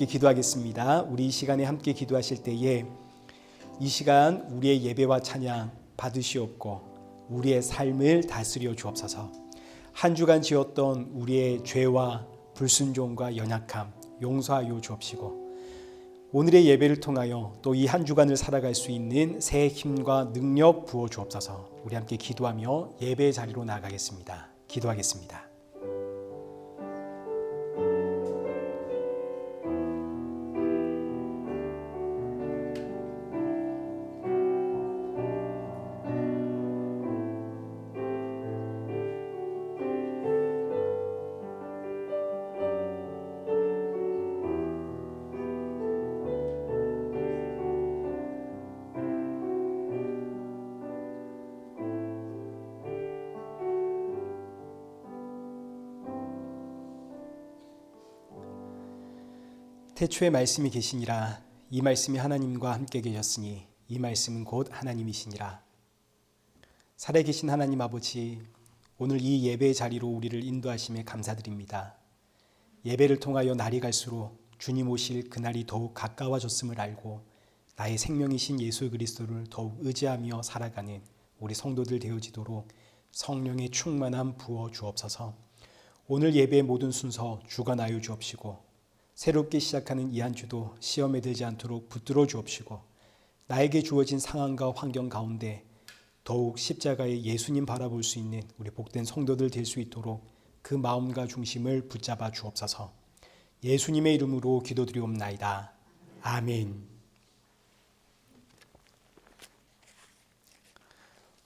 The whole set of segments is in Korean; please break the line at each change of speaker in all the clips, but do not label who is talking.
함께 기도하겠습니다. 우리 이 시간에 함께 기도하실 때에 이 시간 우리의 예배와 찬양 받으시옵고 우리의 삶을 다스려 주옵소서. 한 주간 지었던 우리의 죄와 불순종과 연약함 용서하여 주옵시고 오늘의 예배를 통하여 또 이 한 주간을 살아갈 수 있는 새 힘과 능력 부어 주옵소서. 우리 함께 기도하며 예배의 자리로 나아가겠습니다. 기도하겠습니다. 태초에 말씀이 계시니라. 이 말씀이 하나님과 함께 계셨으니 이 말씀은 곧 하나님이시니라. 살아계신 하나님 아버지, 오늘 이 예배의 자리로 우리를 인도하심에 감사드립니다. 예배를 통하여 날이 갈수록 주님 오실 그날이 더욱 가까워졌음을 알고 나의 생명이신 예수 그리스도를 더욱 의지하며 살아가는 우리 성도들 되어지도록 성령의 충만함 부어 주옵소서. 오늘 예배의 모든 순서 주관하여 주옵시고 새롭게 시작하는 이 한 주도 시험에 들지 않도록 붙들어 주옵시고 나에게 주어진 상황과 환경 가운데 더욱 십자가의 예수님 바라볼 수 있는 우리 복된 성도들 될 수 있도록 그 마음과 중심을 붙잡아 주옵소서. 예수님의 이름으로 기도드리옵나이다. 아멘.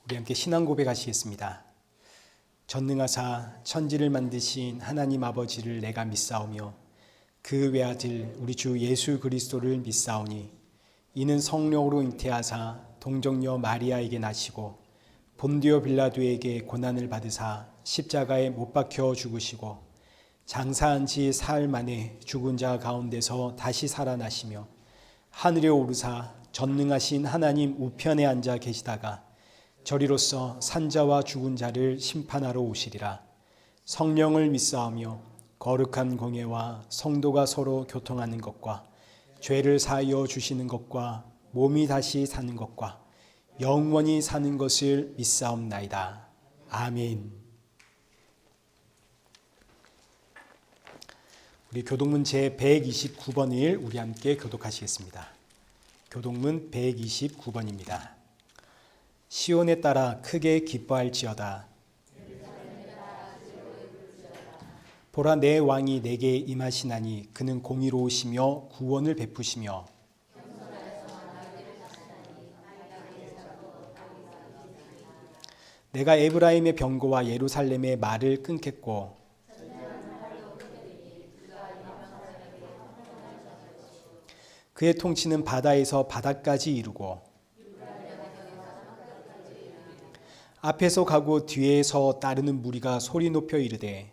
우리 함께 신앙 고백하시겠습니다. 전능하사 천지를 만드신 하나님 아버지를 내가 믿사오며 그 외아들 우리 주 예수 그리스도를 믿사오니 이는 성령으로 잉태하사 동정녀 마리아에게 나시고 본디오 빌라도에게 고난을 받으사 십자가에 못 박혀 죽으시고 장사한 지 사흘 만에 죽은 자 가운데서 다시 살아나시며 하늘에 오르사 전능하신 하나님 우편에 앉아 계시다가 저리로서 산자와 죽은 자를 심판하러 오시리라. 성령을 믿사오며 거룩한 공예와 성도가 서로 교통하는 것과 죄를 사하여 주시는 것과 몸이 다시 사는 것과 영원히 사는 것을 믿사옵나이다. 아멘. 우리 교독문 제129번을 우리 함께 교독하시겠습니다. 교독문 129번입니다. 시온에 따라 크게 기뻐할지어다. 보라, 내 왕이 내게 임하시나니 그는 공의로우시며 구원을 베푸시며 내가 에브라임의 병거와 예루살렘의 말을 끊겠고 그의 통치는 바다에서 바다까지 이루고 앞에서 가고 뒤에서 따르는 무리가 소리 높여 이르되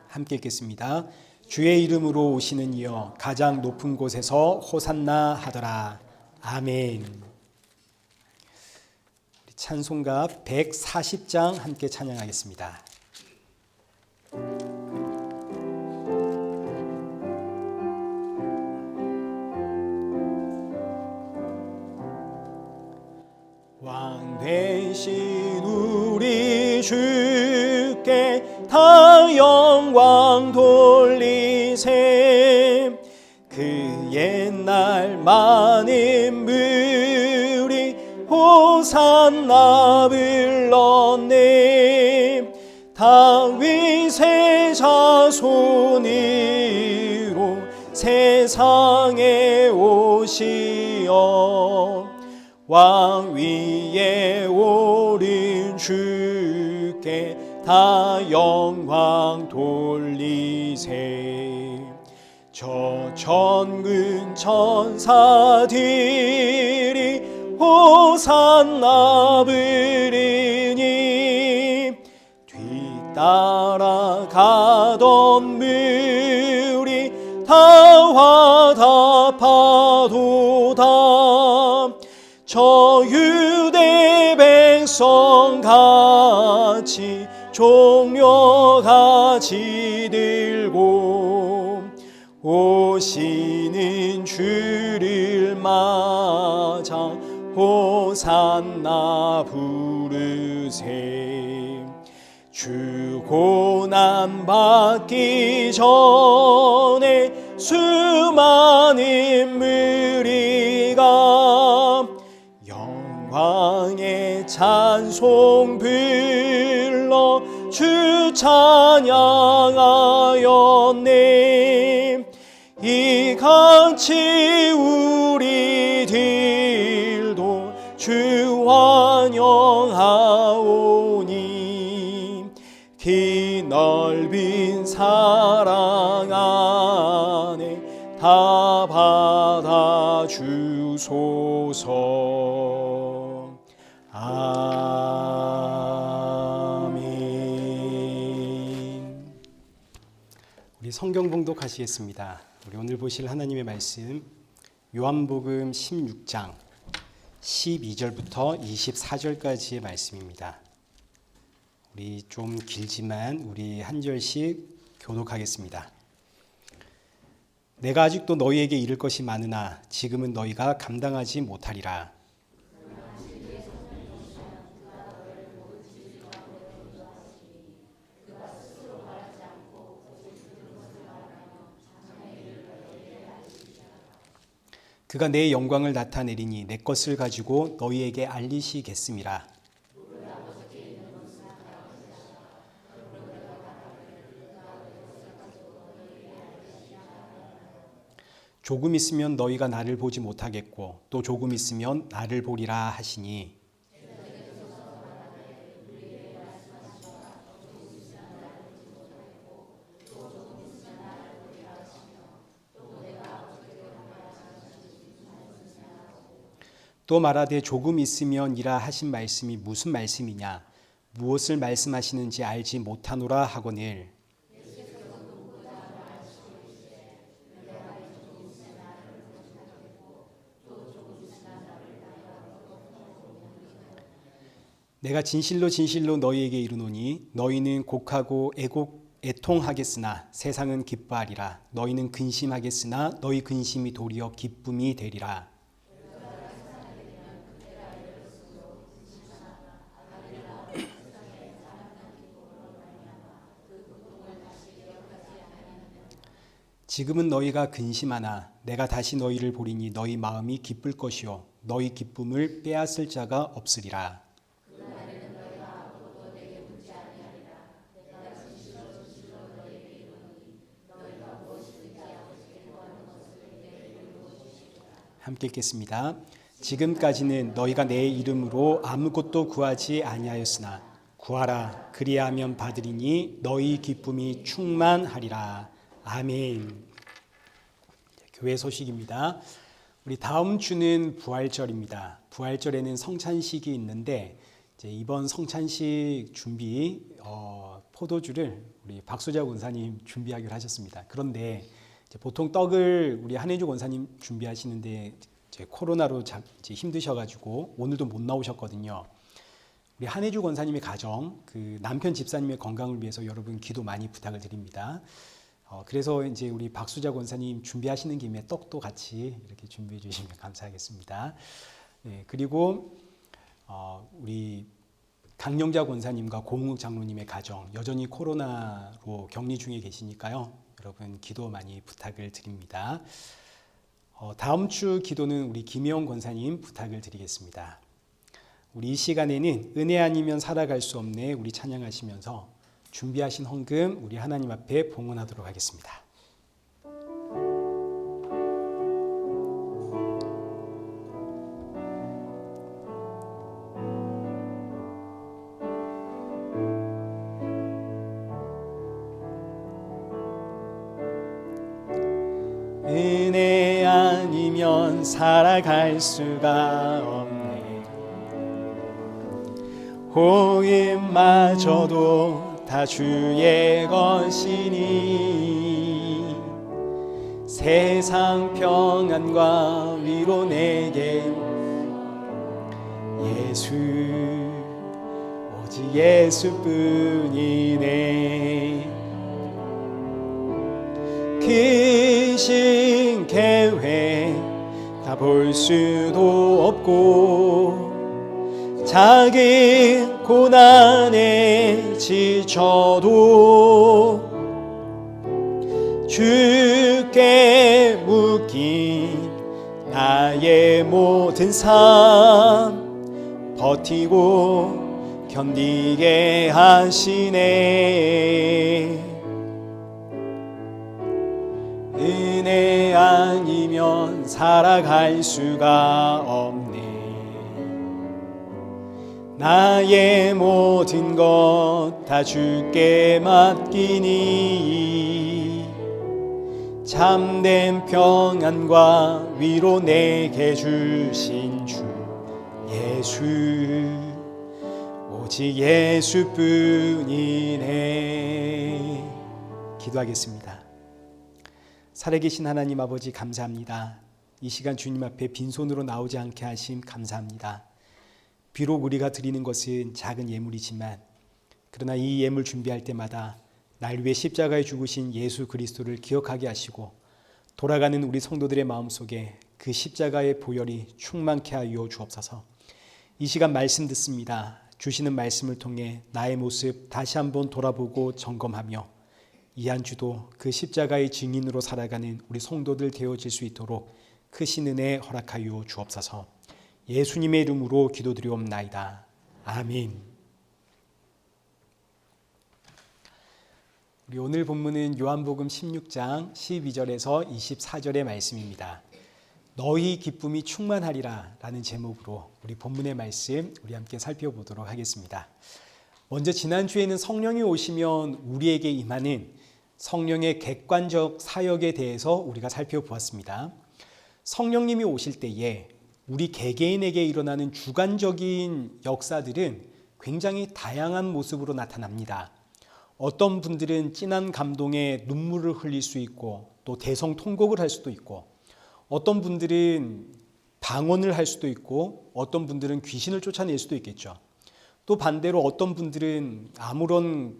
함께 읽겠습니다. 주의 이름으로 오시는 이여 가장 높은 곳에서 호산나 하더라. 아멘. 찬송가 140장 함께 찬양하겠습니다. 왕 되신 우리 주께 다 영광 돌리세. 그 옛날 많은 무리 호산나 불렀네. 다윗의 자손으로 세상에 오시어 왕 위에 오른 주께 다 영광 돌리세. 저 천군 천사들이 호산나 부르니 뒤따라 가던 무리 다 화답하도다. 저 유대 백성 같이 종려같이 들고 오시는 주를 맞아 호산나 부르세. 주 고난 받기 전에 수많은 무리가 영광의 찬송 불러 주 찬양하였네. 이같이 우리들도 주 환영하오니 기넓은 사랑 안에 다 받아 주소서. 아멘. 우리 성경 봉독하시겠습니다. 우리 오늘 보실 하나님의 말씀 요한복음 16장 12절부터 24절까지의 말씀입니다. 우리 좀 길지만 우리 한 절씩 교독하겠습니다. 내가 아직도 너희에게 이를 것이 많으나 지금은 너희가 감당하지 못하리라. 그가 내 영광을 나타내리니 내 것을 가지고 너희에게 알리시겠음이라. 조금 있으면 너희가 나를 보지 못하겠고 또 조금 있으면 나를 보리라 하시니, 또 말하되 조금 있으면이라 하신 말씀이 무슨 말씀이냐, 무엇을 말씀하시는지 알지 못하노라 하거늘. 내가 진실로 진실로 너희에게 이르노니 너희는 곡하고 애통하겠으나 세상은 기뻐하리라. 너희는 근심하겠으나 너희 근심이 도리어 기쁨이 되리라. 지금은 너희가 근심하나 내가 다시 너희를 보리니 너희 마음이 기쁠 것이요 너희 기쁨을 빼앗을 자가 없으리라. 함께 읽겠습니다. 지금까지는 너희가 내 이름으로 아무것도 구하지 아니하였으나 구하라 그리하면 받으리니 너희 기쁨이 충만하리라. 아멘. 교회 소식입니다. 우리 다음 주는 부활절입니다. 부활절에는 성찬식이 있는데 이제 이번 성찬식 준비 포도주를 우리 박소자 권사님 준비하기로 하셨습니다. 그런데 이제 보통 떡을 우리 한혜주 권사님 준비하시는데 이제 코로나로 이제 힘드셔가지고 오늘도 못 나오셨거든요. 우리 한혜주 권사님의 가정, 그 남편 집사님의 건강을 위해서 여러분 기도 많이 부탁을 드립니다. 그래서 이제 우리 박수자 권사님 준비하시는 김에 떡도 같이 이렇게 준비해 주시면 감사하겠습니다. 네, 그리고 우리 강영자 권사님과 고흥욱 장로님의 가정 여전히 코로나로 격리 중에 계시니까요. 여러분 기도 많이 부탁을 드립니다. 다음 주 기도는 우리 김혜영 권사님 부탁을 드리겠습니다. 우리 이 시간에는 은혜 아니면 살아갈 수 없네 우리 찬양하시면서 준비하신 헌금 우리 하나님 앞에 봉헌하도록 하겠습니다. 은혜 아니면 살아갈 수가 없네. 호흡마저도 다 주의 것이니 세상 평안과 위로 내게 예수 오직 예수뿐이네. 크신 계획 다 볼 수도 없고 작은 고난에 지쳐도 주께 묶인 나의 모든 삶 버티고 견디게 하시네. 은혜 아니면 살아갈 수가 없네. 나의 모든 것 다 주께 맡기니 참된 평안과 위로 내게 주신 주 예수 오직 예수뿐이네. 기도하겠습니다. 살아계신 하나님 아버지 감사합니다. 이 시간 주님 앞에 빈손으로 나오지 않게 하심 감사합니다. 비록 우리가 드리는 것은 작은 예물이지만 그러나 이 예물 준비할 때마다 날 위해 십자가에 죽으신 예수 그리스도를 기억하게 하시고 돌아가는 우리 성도들의 마음속에 그 십자가의 보혈이 충만케 하여 주옵소서. 이 시간 말씀 듣습니다. 주시는 말씀을 통해 나의 모습 다시 한번 돌아보고 점검하며 이 한 주도 그 십자가의 증인으로 살아가는 우리 성도들 되어질 수 있도록 크신 은혜 허락하여 주옵소서. 예수님의 이름으로 기도드리옵나이다. 아멘. 우리 오늘 본문은 요한복음 16장 12절에서 24절의 말씀입니다. 너희 기쁨이 충만하리라 라는 제목으로 우리 본문의 말씀 우리 함께 살펴보도록 하겠습니다. 먼저 지난주에는 성령이 오시면 우리에게 임하는 성령의 객관적 사역에 대해서 우리가 살펴보았습니다. 성령님이 오실 때에 우리 개개인에게 일어나는 주관적인 역사들은 굉장히 다양한 모습으로 나타납니다. 어떤 분들은 진한 감동에 눈물을 흘릴 수 있고 또 대성통곡을 할 수도 있고 어떤 분들은 방언을 할 수도 있고 어떤 분들은 귀신을 쫓아낼 수도 있겠죠. 또 반대로 어떤 분들은 아무런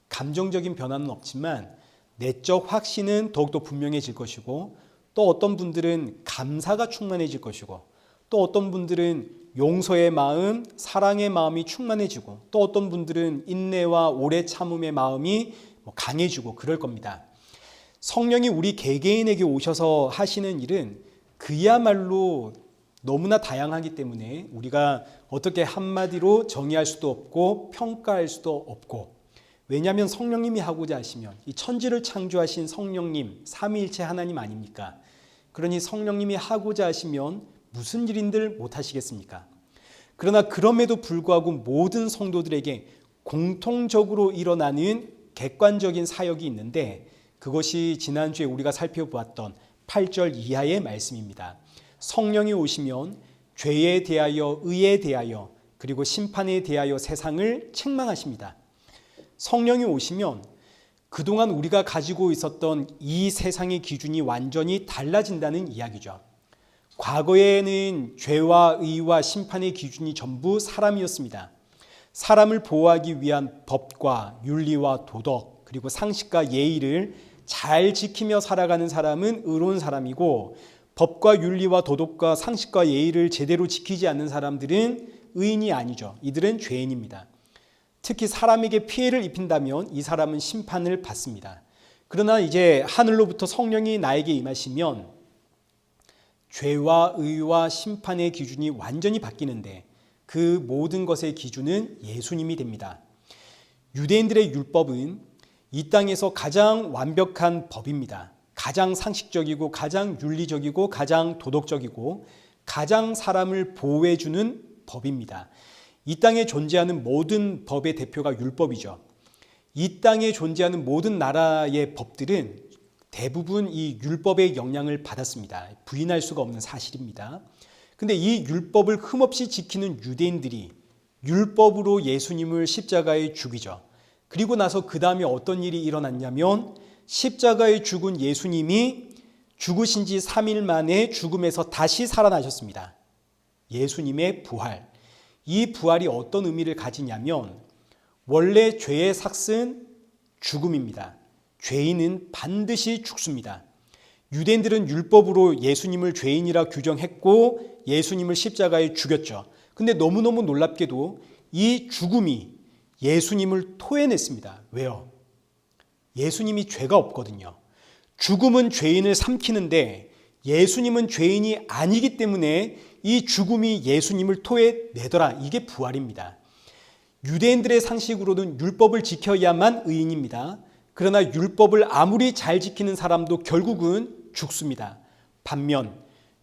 감정적인 변화는 없지만 내적 확신은 더욱더 분명해질 것이고 또 어떤 분들은 감사가 충만해질 것이고 또 어떤 분들은 용서의 마음, 사랑의 마음이 충만해지고 또 어떤 분들은 인내와 오래 참음의 마음이 강해지고 그럴 겁니다. 성령이 우리 개개인에게 오셔서 하시는 일은 그야말로 너무나 다양하기 때문에 우리가 어떻게 한마디로 정의할 수도 없고 평가할 수도 없고, 왜냐하면 성령님이 하고자 하시면 이 천지를 창조하신 성령님 삼위일체 하나님 아닙니까? 그러니 성령님이 하고자 하시면 무슨 일인들 못하시겠습니까? 그러나 그럼에도 불구하고 모든 성도들에게 공통적으로 일어나는 객관적인 사역이 있는데 그것이 지난주에 우리가 살펴보았던 8절 이하의 말씀입니다. 성령이 오시면 죄에 대하여, 의에 대하여, 그리고 심판에 대하여 세상을 책망하십니다. 성령이 오시면 그동안 우리가 가지고 있었던 이 세상의 기준이 완전히 달라진다는 이야기죠. 과거에는 죄와 의와 심판의 기준이 전부 사람이었습니다. 사람을 보호하기 위한 법과 윤리와 도덕 그리고 상식과 예의를 잘 지키며 살아가는 사람은 의로운 사람이고, 법과 윤리와 도덕과 상식과 예의를 제대로 지키지 않는 사람들은 의인이 아니죠. 이들은 죄인입니다. 특히 사람에게 피해를 입힌다면 이 사람은 심판을 받습니다. 그러나 이제 하늘로부터 성령이 나에게 임하시면 죄와 의와 심판의 기준이 완전히 바뀌는데 그 모든 것의 기준은 예수님이 됩니다. 유대인들의 율법은 이 땅에서 가장 완벽한 법입니다. 가장 상식적이고 가장 윤리적이고 가장 도덕적이고 가장 사람을 보호해주는 법입니다. 이 땅에 존재하는 모든 법의 대표가 율법이죠. 이 땅에 존재하는 모든 나라의 법들은 대부분 이 율법의 영향을 받았습니다. 부인할 수가 없는 사실입니다. 근데 이 율법을 흠없이 지키는 유대인들이 율법으로 예수님을 십자가에 죽이죠. 그리고 나서 그 다음에 어떤 일이 일어났냐면 십자가에 죽은 예수님이 죽으신 지 3일 만에 죽음에서 다시 살아나셨습니다. 예수님의 부활. 이 부활이 어떤 의미를 가지냐면 원래 죄의 삭은 죽음입니다. 죄인은 반드시 죽습니다. 유대인들은 율법으로 예수님을 죄인이라 규정했고 예수님을 십자가에 죽였죠. 근데 너무너무 놀랍게도 이 죽음이 예수님을 토해냈습니다. 왜요? 예수님이 죄가 없거든요. 죽음은 죄인을 삼키는데 예수님은 죄인이 아니기 때문에 이 죽음이 예수님을 토해내더라. 이게 부활입니다. 유대인들의 상식으로는 율법을 지켜야만 의인입니다. 그러나 율법을 아무리 잘 지키는 사람도 결국은 죽습니다. 반면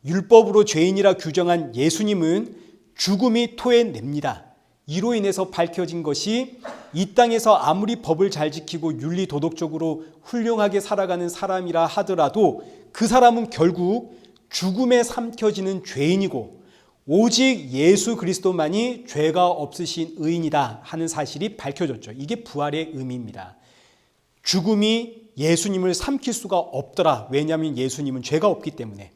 율법으로 죄인이라 규정한 예수님은 죽음이 토해냅니다. 이로 인해서 밝혀진 것이 이 땅에서 아무리 법을 잘 지키고 윤리 도덕적으로 훌륭하게 살아가는 사람이라 하더라도 그 사람은 결국 죽음에 삼켜지는 죄인이고 오직 예수 그리스도만이 죄가 없으신 의인이다 하는 사실이 밝혀졌죠. 이게 부활의 의미입니다. 죽음이 예수님을 삼킬 수가 없더라. 왜냐하면 예수님은 죄가 없기 때문에.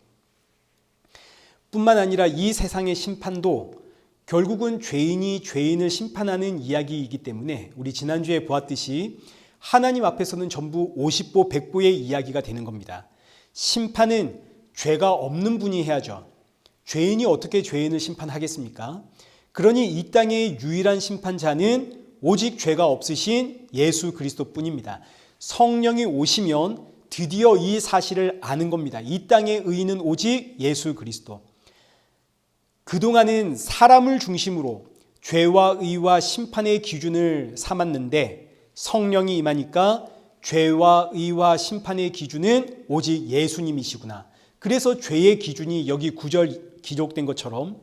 뿐만 아니라 이 세상의 심판도 결국은 죄인이 죄인을 심판하는 이야기이기 때문에 우리 지난주에 보았듯이 하나님 앞에서는 전부 50보 100보의 이야기가 되는 겁니다. 심판은 죄가 없는 분이 해야죠. 죄인이 어떻게 죄인을 심판하겠습니까? 그러니 이 땅의 유일한 심판자는 오직 죄가 없으신 예수 그리스도뿐입니다. 성령이 오시면 드디어 이 사실을 아는 겁니다. 이 땅의 의인은 오직 예수 그리스도. 그동안은 사람을 중심으로 죄와 의와 심판의 기준을 삼았는데 성령이 임하니까 죄와 의와 심판의 기준은 오직 예수님이시구나. 그래서 죄의 기준이 여기 9절 기록된 것처럼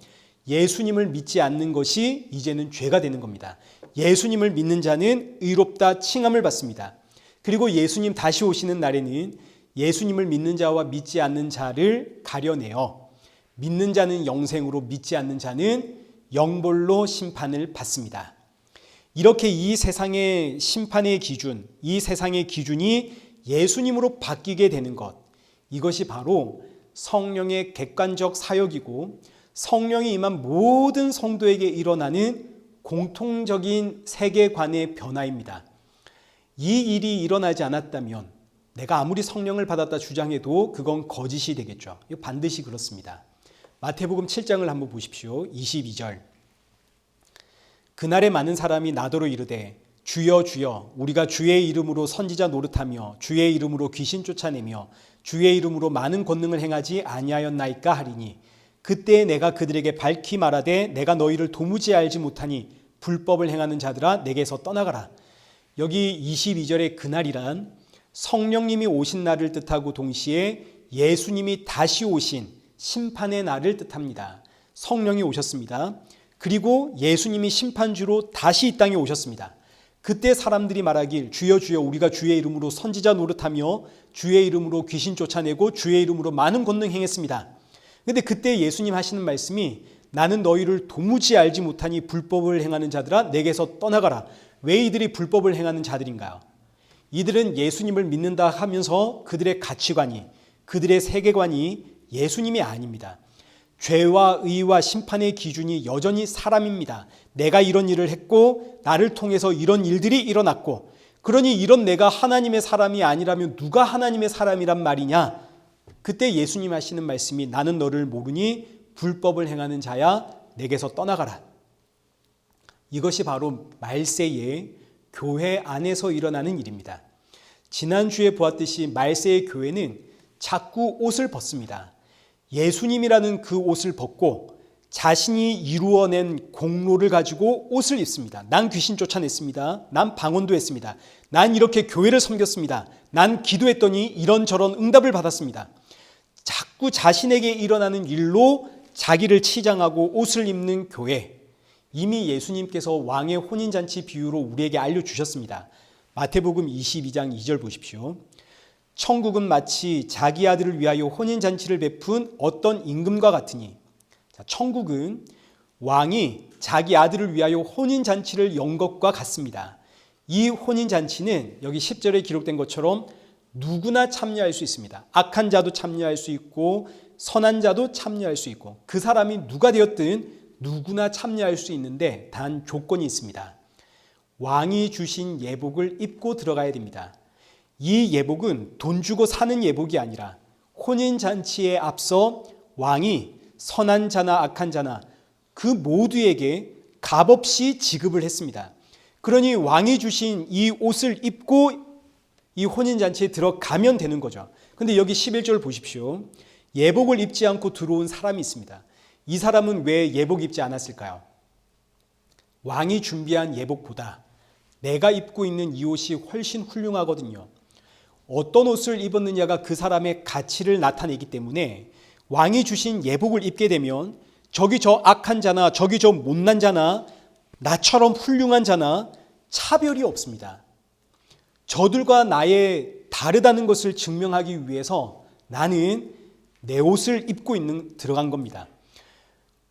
예수님을 믿지 않는 것이 이제는 죄가 되는 겁니다. 예수님을 믿는 자는 의롭다 칭함을 받습니다. 그리고 예수님 다시 오시는 날에는 예수님을 믿는 자와 믿지 않는 자를 가려내어 믿는 자는 영생으로 믿지 않는 자는 영벌로 심판을 받습니다. 이렇게 이 세상의 심판의 기준, 이 세상의 기준이 예수님으로 바뀌게 되는 것, 이것이 바로 성령의 객관적 사역이고 성령이 임한 모든 성도에게 일어나는 공통적인 세계관의 변화입니다. 이 일이 일어나지 않았다면 내가 아무리 성령을 받았다 주장해도 그건 거짓이 되겠죠. 이거 반드시 그렇습니다. 마태복음 7장을 한번 보십시오. 22절. 그날에 많은 사람이 나더러 이르되 주여 주여 우리가 주의 이름으로 선지자 노릇하며 주의 이름으로 귀신 쫓아내며 주의 이름으로 많은 권능을 행하지 아니하였나이까 하리니 그때 내가 그들에게 밝히 말하되 내가 너희를 도무지 알지 못하니 불법을 행하는 자들아 내게서 떠나가라. 여기 22절의 그날이란 성령님이 오신 날을 뜻하고 동시에 예수님이 다시 오신 심판의 날을 뜻합니다. 성령이 오셨습니다. 그리고 예수님이 심판주로 다시 이 땅에 오셨습니다. 그때 사람들이 말하길 주여 주여 우리가 주의 이름으로 선지자 노릇하며 주의 이름으로 귀신 쫓아내고 주의 이름으로 많은 권능 행했습니다. 그런데 그때 예수님 하시는 말씀이 나는 너희를 도무지 알지 못하니 불법을 행하는 자들아 내게서 떠나가라. 왜 이들이 불법을 행하는 자들인가요? 이들은 예수님을 믿는다 하면서 그들의 가치관이 그들의 세계관이 예수님이 아닙니다. 죄와 의와 심판의 기준이 여전히 사람입니다. 내가 이런 일을 했고 나를 통해서 이런 일들이 일어났고 그러니 이런 내가 하나님의 사람이 아니라면 누가 하나님의 사람이란 말이냐? 그때 예수님 하시는 말씀이 나는 너를 모르니 불법을 행하는 자야 내게서 떠나가라. 이것이 바로 말세의 교회 안에서 일어나는 일입니다. 지난주에 보았듯이 말세의 교회는 자꾸 옷을 벗습니다. 예수님이라는 그 옷을 벗고 자신이 이루어낸 공로를 가지고 옷을 입습니다. 난 귀신 쫓아냈습니다. 난 방언도 했습니다. 난 이렇게 교회를 섬겼습니다. 난 기도했더니 이런저런 응답을 받았습니다. 자꾸 자신에게 일어나는 일로 자기를 치장하고 옷을 입는 교회. 이미 예수님께서 왕의 혼인잔치 비유로 우리에게 알려주셨습니다. 마태복음 22장 2절 보십시오. 천국은 마치 자기 아들을 위하여 혼인잔치를 베푼 어떤 임금과 같으니 천국은 왕이 자기 아들을 위하여 혼인잔치를 연 것과 같습니다. 이 혼인잔치는 여기 10절에 기록된 것처럼 누구나 참여할 수 있습니다. 악한 자도 참여할 수 있고 선한 자도 참여할 수 있고 그 사람이 누가 되었든 누구나 참여할 수 있는데 단 조건이 있습니다. 왕이 주신 예복을 입고 들어가야 됩니다. 이 예복은 돈 주고 사는 예복이 아니라 혼인잔치에 앞서 왕이 선한 자나 악한 자나 그 모두에게 값없이 지급을 했습니다. 그러니 왕이 주신 이 옷을 입고 이 혼인잔치에 들어가면 되는 거죠. 근데 여기 11절 보십시오. 예복을 입지 않고 들어온 사람이 있습니다. 이 사람은 왜 예복 입지 않았을까요? 왕이 준비한 예복보다 내가 입고 있는 이 옷이 훨씬 훌륭하거든요. 어떤 옷을 입었느냐가 그 사람의 가치를 나타내기 때문에 왕이 주신 예복을 입게 되면 저기 저 악한 자나 저기 저 못난 자나 나처럼 훌륭한 자나 차별이 없습니다. 저들과 나의 다르다는 것을 증명하기 위해서 나는 내 옷을 입고 들어간 겁니다.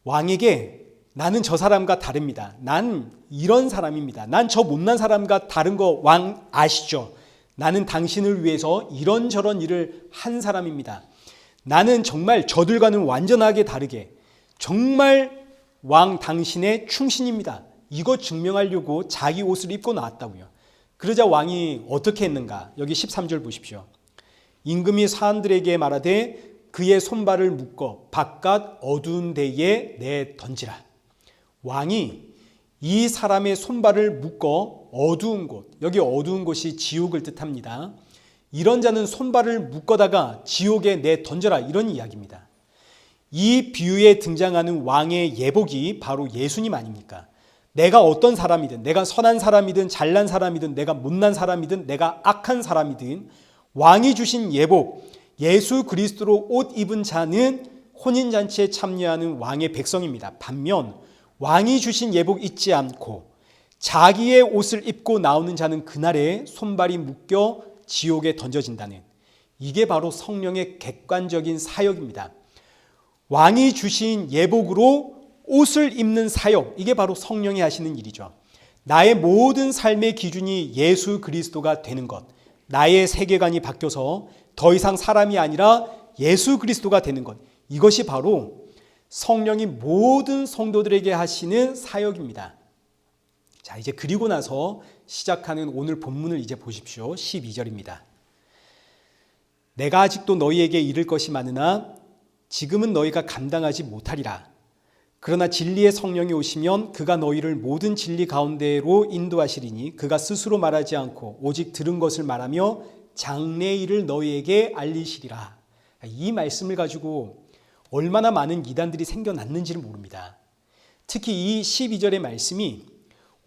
왕에게 나는 저 사람과 다릅니다. 난 이런 사람입니다. 난 저 못난 사람과 다른 거 왕 아시죠? 나는 당신을 위해서 이런저런 일을 한 사람입니다. 나는 정말 저들과는 완전하게 다르게 정말 왕 당신의 충신입니다. 이거 증명하려고 자기 옷을 입고 나왔다고요. 그러자 왕이 어떻게 했는가? 여기 13절 보십시오. 임금이 사람들에게 말하되 그의 손발을 묶어 바깥 어두운 데에 내 던지라. 왕이 이 사람의 손발을 묶어 어두운 곳, 여기 어두운 곳이 지옥을 뜻합니다. 이런 자는 손발을 묶어다가 지옥에 내 던져라, 이런 이야기입니다. 이 비유에 등장하는 왕의 예복이 바로 예수님 아닙니까? 내가 어떤 사람이든, 내가 선한 사람이든 잘난 사람이든 내가 못난 사람이든 내가 악한 사람이든 왕이 주신 예복, 예수 그리스도로 옷 입은 자는 혼인잔치에 참여하는 왕의 백성입니다. 반면 왕이 주신 예복 잊지 않고 자기의 옷을 입고 나오는 자는 그날에 손발이 묶여 지옥에 던져진다는, 이게 바로 성령의 객관적인 사역입니다. 왕이 주신 예복으로 옷을 입는 사역, 이게 바로 성령이 하시는 일이죠. 나의 모든 삶의 기준이 예수 그리스도가 되는 것, 나의 세계관이 바뀌어서 더 이상 사람이 아니라 예수 그리스도가 되는 것, 이것이 바로 성령이 모든 성도들에게 하시는 사역입니다. 자, 이제 그리고 나서 시작하는 오늘 본문을 이제 보십시오. 12절입니다. 내가 아직도 너희에게 이를 것이 많으나 지금은 너희가 감당하지 못하리라. 그러나 진리의 성령이 오시면 그가 너희를 모든 진리 가운데로 인도하시리니 그가 스스로 말하지 않고 오직 들은 것을 말하며 장래일을 너희에게 알리시리라. 이 말씀을 가지고 얼마나 많은 이단들이 생겨났는지를 모릅니다. 특히 이 12절의 말씀이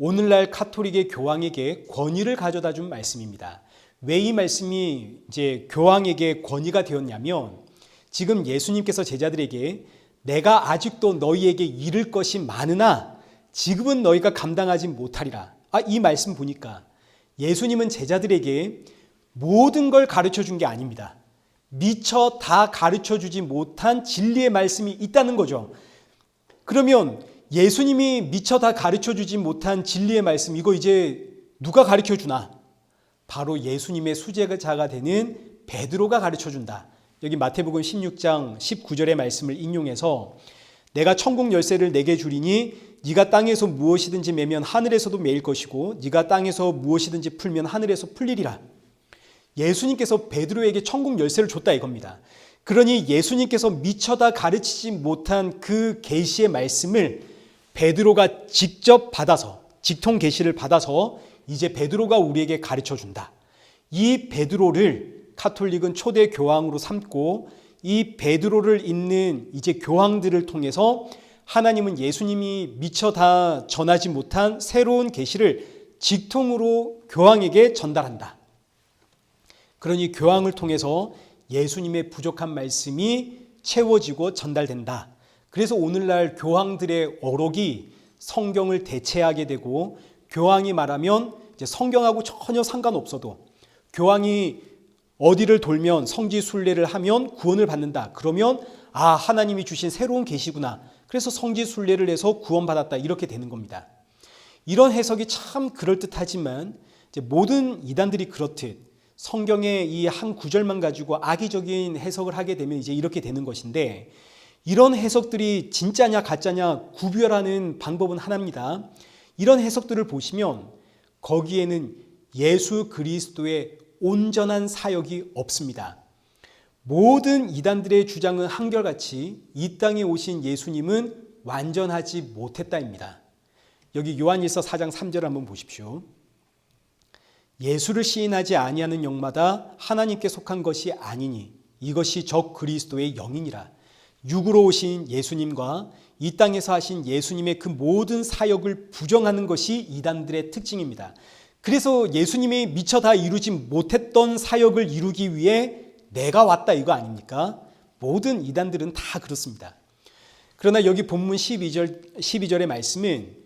오늘날 카톨릭의 교황에게 권위를 가져다 준 말씀입니다. 왜 이 말씀이 이제 교황에게 권위가 되었냐면, 지금 예수님께서 제자들에게 내가 아직도 너희에게 이를 것이 많으나 지금은 너희가 감당하지 못하리라. 이 말씀 보니까 예수님은 제자들에게 모든 걸 가르쳐 준 게 아닙니다. 미처 다 가르쳐 주지 못한 진리의 말씀이 있다는 거죠. 그러면 예수님이 미처 다 가르쳐 주지 못한 진리의 말씀, 이거 이제 누가 가르쳐 주나? 바로 예수님의 수제자가 되는 베드로가 가르쳐 준다. 여기 마태복음 16장 19절의 말씀을 인용해서 내가 천국 열쇠를 내게 주리니 네가 땅에서 무엇이든지 매면 하늘에서도 매일 것이고 네가 땅에서 무엇이든지 풀면 하늘에서 풀리리라. 예수님께서 베드로에게 천국 열쇠를 줬다 이겁니다. 그러니 예수님께서 미처 다 가르치지 못한 그 계시의 말씀을 베드로가 직접 받아서, 직통 계시를 받아서 이제 베드로가 우리에게 가르쳐 준다. 이 베드로를 카톨릭은 초대 교황으로 삼고 이 베드로를 잇는 이제 교황들을 통해서 하나님은 예수님이 미처 다 전하지 못한 새로운 계시를 직통으로 교황에게 전달한다. 그러니 교황을 통해서 예수님의 부족한 말씀이 채워지고 전달된다. 그래서 오늘날 교황들의 어록이 성경을 대체하게 되고, 교황이 말하면 이제 성경하고 전혀 상관없어도 교황이 어디를 돌면 성지 순례를 하면 구원을 받는다. 그러면 하나님이 주신 새로운 계시구나. 그래서 성지 순례를 해서 구원받았다. 이렇게 되는 겁니다. 이런 해석이 참 그럴듯하지만 이제 모든 이단들이 그렇듯 성경의 이 한 구절만 가지고 악의적인 해석을 하게 되면 이제 이렇게 되는 것인데, 이런 해석들이 진짜냐 가짜냐 구별하는 방법은 하나입니다. 이런 해석들을 보시면 거기에는 예수 그리스도의 온전한 사역이 없습니다. 모든 이단들의 주장은 한결같이 이 땅에 오신 예수님은 완전하지 못했다입니다. 여기 요한일서 4장 3절 한번 보십시오. 예수를 시인하지 아니하는 영마다 하나님께 속한 것이 아니니 이것이 적 그리스도의 영이니라. 육으로 오신 예수님과 이 땅에서 하신 예수님의 그 모든 사역을 부정하는 것이 이단들의 특징입니다. 그래서 예수님이 미처 다 이루지 못했던 사역을 이루기 위해 내가 왔다 이거 아닙니까? 모든 이단들은 다 그렇습니다. 그러나 여기 본문 12절의 말씀은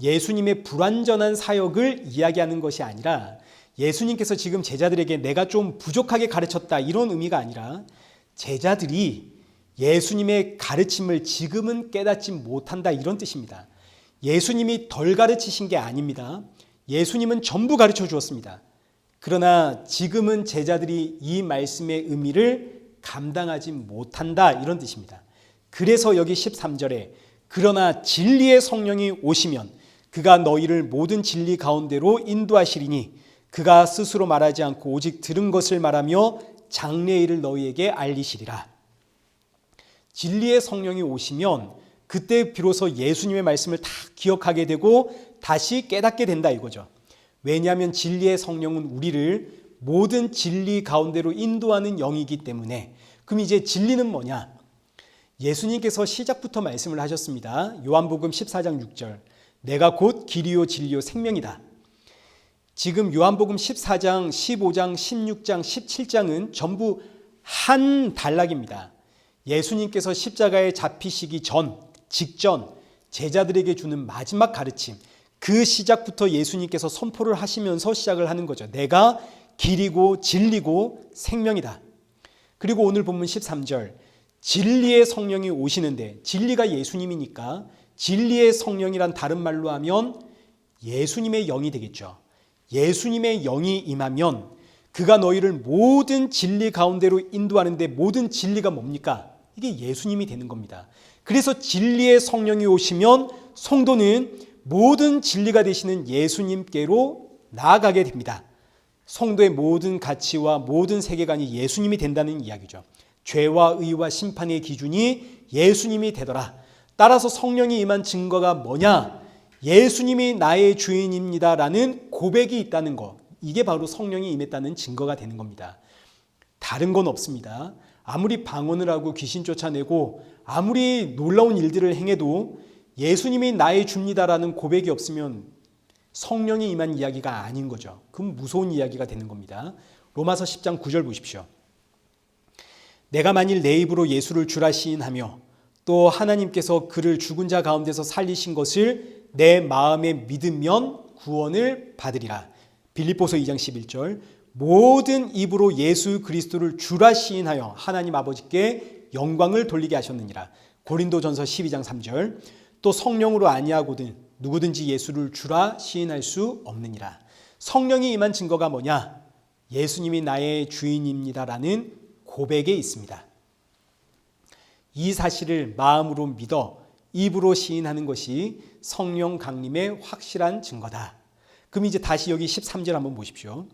예수님의 불완전한 사역을 이야기하는 것이 아니라 예수님께서 지금 제자들에게 내가 좀 부족하게 가르쳤다 이런 의미가 아니라 제자들이 예수님의 가르침을 지금은 깨닫지 못한다 이런 뜻입니다. 예수님이 덜 가르치신 게 아닙니다. 예수님은 전부 가르쳐 주었습니다. 그러나 지금은 제자들이 이 말씀의 의미를 감당하지 못한다 이런 뜻입니다. 그래서 여기 13절에 그러나 진리의 성령이 오시면 그가 너희를 모든 진리 가운데로 인도하시리니 그가 스스로 말하지 않고 오직 들은 것을 말하며 장래일을 너희에게 알리시리라. 진리의 성령이 오시면 그때 비로소 예수님의 말씀을 다 기억하게 되고 다시 깨닫게 된다 이거죠. 왜냐하면 진리의 성령은 우리를 모든 진리 가운데로 인도하는 영이기 때문에. 그럼 이제 진리는 뭐냐? 예수님께서 시작부터 말씀을 하셨습니다. 요한복음 14장 6절 내가 곧 길이요 진리요 생명이다. 지금 요한복음 14장, 15장, 16장, 17장은 전부 한 단락입니다. 예수님께서 십자가에 잡히시기 직전 제자들에게 주는 마지막 가르침, 그 시작부터 예수님께서 선포를 하시면서 시작을 하는 거죠. 내가 길이고 진리고 생명이다. 그리고 오늘 본문 13절 진리의 성령이 오시는데 진리가 예수님이니까 진리의 성령이란 다른 말로 하면 예수님의 영이 되겠죠. 예수님의 영이 임하면 그가 너희를 모든 진리 가운데로 인도하는데 모든 진리가 뭡니까? 이게 예수님이 되는 겁니다. 그래서 진리의 성령이 오시면 성도는 모든 진리가 되시는 예수님께로 나아가게 됩니다. 성도의 모든 가치와 모든 세계관이 예수님이 된다는 이야기죠. 죄와 의와 심판의 기준이 예수님이 되더라. 따라서 성령이 임한 증거가 뭐냐? 예수님이 나의 주인입니다라는 고백이 있다는 것. 이게 바로 성령이 임했다는 증거가 되는 겁니다. 다른 건 없습니다. 아무리 방언을 하고 귀신 쫓아내고 아무리 놀라운 일들을 행해도 예수님이 나의 주입니다라는 고백이 없으면 성령이 임한 이야기가 아닌 거죠. 그럼 무서운 이야기가 되는 겁니다. 로마서 10장 9절 보십시오. 내가 만일 내 입으로 예수를 주라 시인하며 또 하나님께서 그를 죽은 자 가운데서 살리신 것을 내 마음에 믿으면 구원을 받으리라. 빌립보서 2장 11절 모든 입으로 예수 그리스도를 주라 시인하여 하나님 아버지께 영광을 돌리게 하셨느니라. 고린도전서 12장 3절 또 성령으로 아니하거든 누구든지 예수를 주라 시인할 수 없느니라. 성령이 임한 증거가 뭐냐? 예수님이 나의 주인입니다라는 고백에 있습니다. 이 사실을 마음으로 믿어 입으로 시인하는 것이 성령 강림의 확실한 증거다. 그럼 이제 다시 여기 13절 한번 보십시오.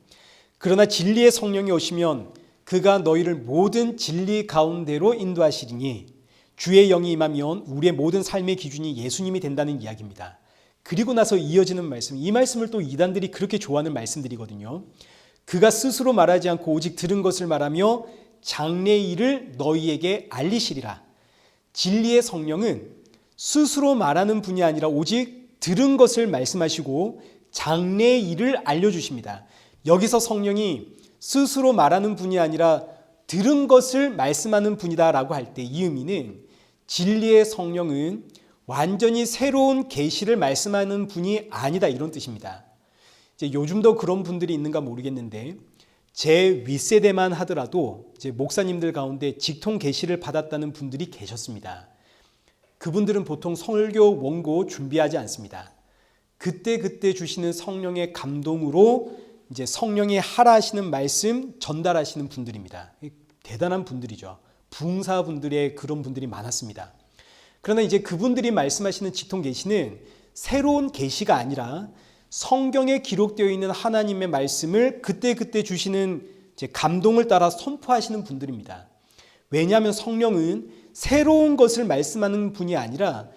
그러나 진리의 성령이 오시면 그가 너희를 모든 진리 가운데로 인도하시리니 주의 영이 임하면 우리의 모든 삶의 기준이 예수님이 된다는 이야기입니다. 그리고 나서 이어지는 말씀, 이 말씀을 또 이단들이 그렇게 좋아하는 말씀들이거든요. 그가 스스로 말하지 않고 오직 들은 것을 말하며 장래의 일을 너희에게 알리시리라. 진리의 성령은 스스로 말하는 분이 아니라 오직 들은 것을 말씀하시고 장래의 일을 알려주십니다. 여기서 성령이 스스로 말하는 분이 아니라 들은 것을 말씀하는 분이다라고 할 때 이 의미는 진리의 성령은 완전히 새로운 계시를 말씀하는 분이 아니다 이런 뜻입니다. 이제 요즘도 그런 분들이 있는가 모르겠는데 제 윗세대만 하더라도 이제 목사님들 가운데 직통 계시를 받았다는 분들이 계셨습니다. 그분들은 보통 설교 원고 준비하지 않습니다. 그때 주시는 성령의 감동으로 이제 성령이 하라 하시는 말씀 전달하시는 분들입니다. 대단한 분들이죠. 부흥사분들의 그런 분들이 많았습니다. 그러나 이제 그분들이 말씀하시는 직통 계시는 새로운 계시가 아니라 성경에 기록되어 있는 하나님의 말씀을 그때그때 주시는 이제 감동을 따라 선포하시는 분들입니다. 왜냐하면 성령은 새로운 것을 말씀하는 분이 아니라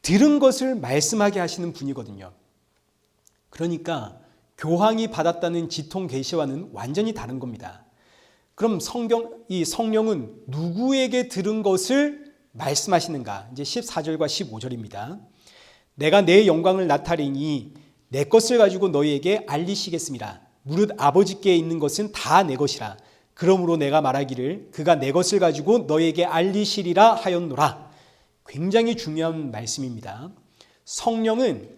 들은 것을 말씀하게 하시는 분이거든요. 그러니까 교황이 받았다는 지통 계시와는 완전히 다른 겁니다. 그럼 이 성령은 누구에게 들은 것을 말씀하시는가? 이제 14절과 15절입니다. 내가 내 영광을 나타내니 내 것을 가지고 너희에게 알리시겠습니다. 무릇 아버지께 있는 것은 다 내 것이라. 그러므로 내가 말하기를 그가 내 것을 가지고 너희에게 알리시리라 하였노라. 굉장히 중요한 말씀입니다. 성령은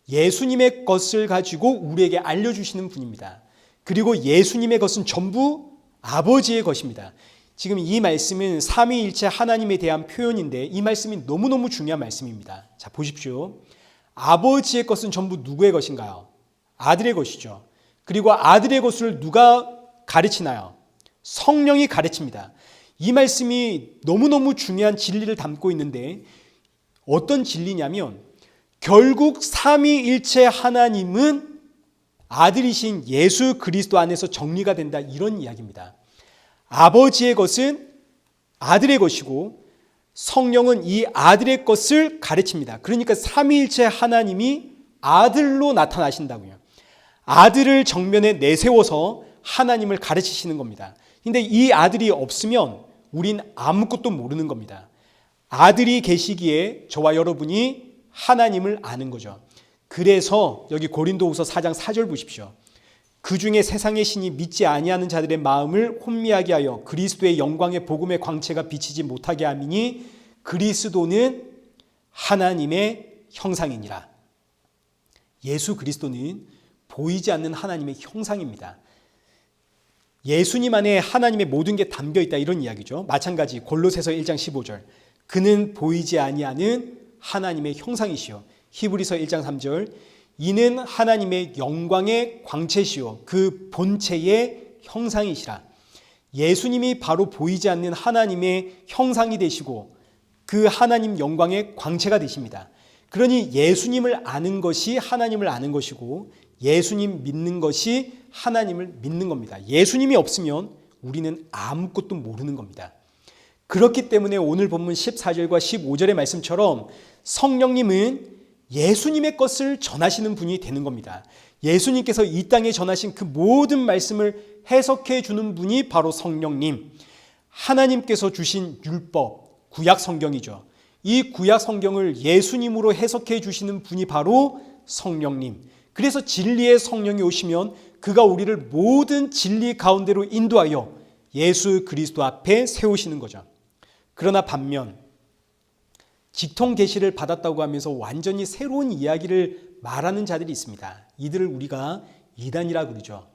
예수님의 것을 가지고 우리에게 알려주시는 분입니다. 그리고 예수님의 것은 전부 아버지의 것입니다. 지금 이 말씀은 삼위일체 하나님에 대한 표현인데 이 말씀이 너무너무 중요한 말씀입니다. 자, 보십시오. 아버지의 것은 전부 누구의 것인가요? 아들의 것이죠. 그리고 아들의 것을 누가 가르치나요? 성령이 가르칩니다. 이 말씀이 너무너무 중요한 진리를 담고 있는데 어떤 진리냐면 결국 삼위일체 하나님은 아들이신 예수 그리스도 안에서 정리가 된다, 이런 이야기입니다. 아버지의 것은 아들의 것이고 성령은 이 아들의 것을 가르칩니다. 그러니까 삼위일체 하나님이 아들로 나타나신다고요. 아들을 정면에 내세워서 하나님을 가르치시는 겁니다. 근데 이 아들이 없으면 우린 아무것도 모르는 겁니다. 아들이 계시기에 저와 여러분이 하나님을 아는 거죠. 그래서 여기 고린도후서 4장 4절 보십시오. 그 중에 세상의 신이 믿지 아니하는 자들의 마음을 혼미하게 하여 그리스도의 영광의 복음의 광채가 비치지 못하게 함이니 그리스도는 하나님의 형상이니라. 예수 그리스도는 보이지 않는 하나님의 형상입니다. 예수님 안에 하나님의 모든 게 담겨 있다, 이런 이야기죠. 마찬가지 골로새서 1장 15절. 그는 보이지 아니하는 하나님의 형상이시요. 히브리서 1장 3절. 이는 하나님의 영광의 광채시요 그 본체의 형상이시라. 예수님이 바로 보이지 않는 하나님의 형상이 되시고 그 하나님 영광의 광채가 되십니다. 그러니 예수님을 아는 것이 하나님을 아는 것이고 예수님 믿는 것이 하나님을 믿는 겁니다. 예수님이 없으면 우리는 아무것도 모르는 겁니다. 그렇기 때문에 오늘 본문 14절과 15절의 말씀처럼 성령님은 예수님의 것을 전하시는 분이 되는 겁니다. 예수님께서 이 땅에 전하신 그 모든 말씀을 해석해 주는 분이 바로 성령님. 하나님께서 주신 율법, 구약 성경이죠. 이 구약 성경을 예수님으로 해석해 주시는 분이 바로 성령님. 그래서 진리의 성령이 오시면 그가 우리를 모든 진리 가운데로 인도하여 예수 그리스도 앞에 세우시는 거죠. 그러나 반면 직통 계시를 받았다고 하면서 완전히 새로운 이야기를 말하는 자들이 있습니다. 이들을 우리가 이단이라 그러죠.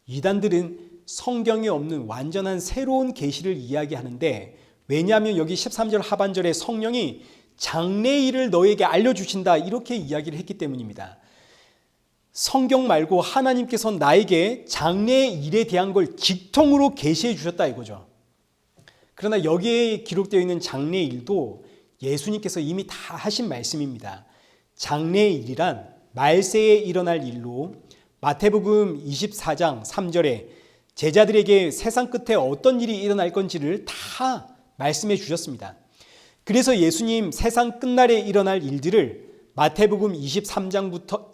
이단들은 성경에 없는 완전한 새로운 계시를 이야기하는데, 왜냐하면 여기 13절 하반절에 성령이 장래일을 너에게 알려주신다, 이렇게 이야기를 했기 때문입니다. 성경 말고 하나님께서 나에게 장래의 일에 대한 걸 직통으로 계시해 주셨다, 이거죠. 그러나 여기에 기록되어 있는 장래의 일도 예수님께서 이미 다 하신 말씀입니다. 장래의 일이란 말세에 일어날 일로 마태복음 24장 3절에 제자들에게 세상 끝에 어떤 일이 일어날 건지를 다 말씀해 주셨습니다. 그래서 예수님 세상 끝날에 일어날 일들을 마태복음 24장부터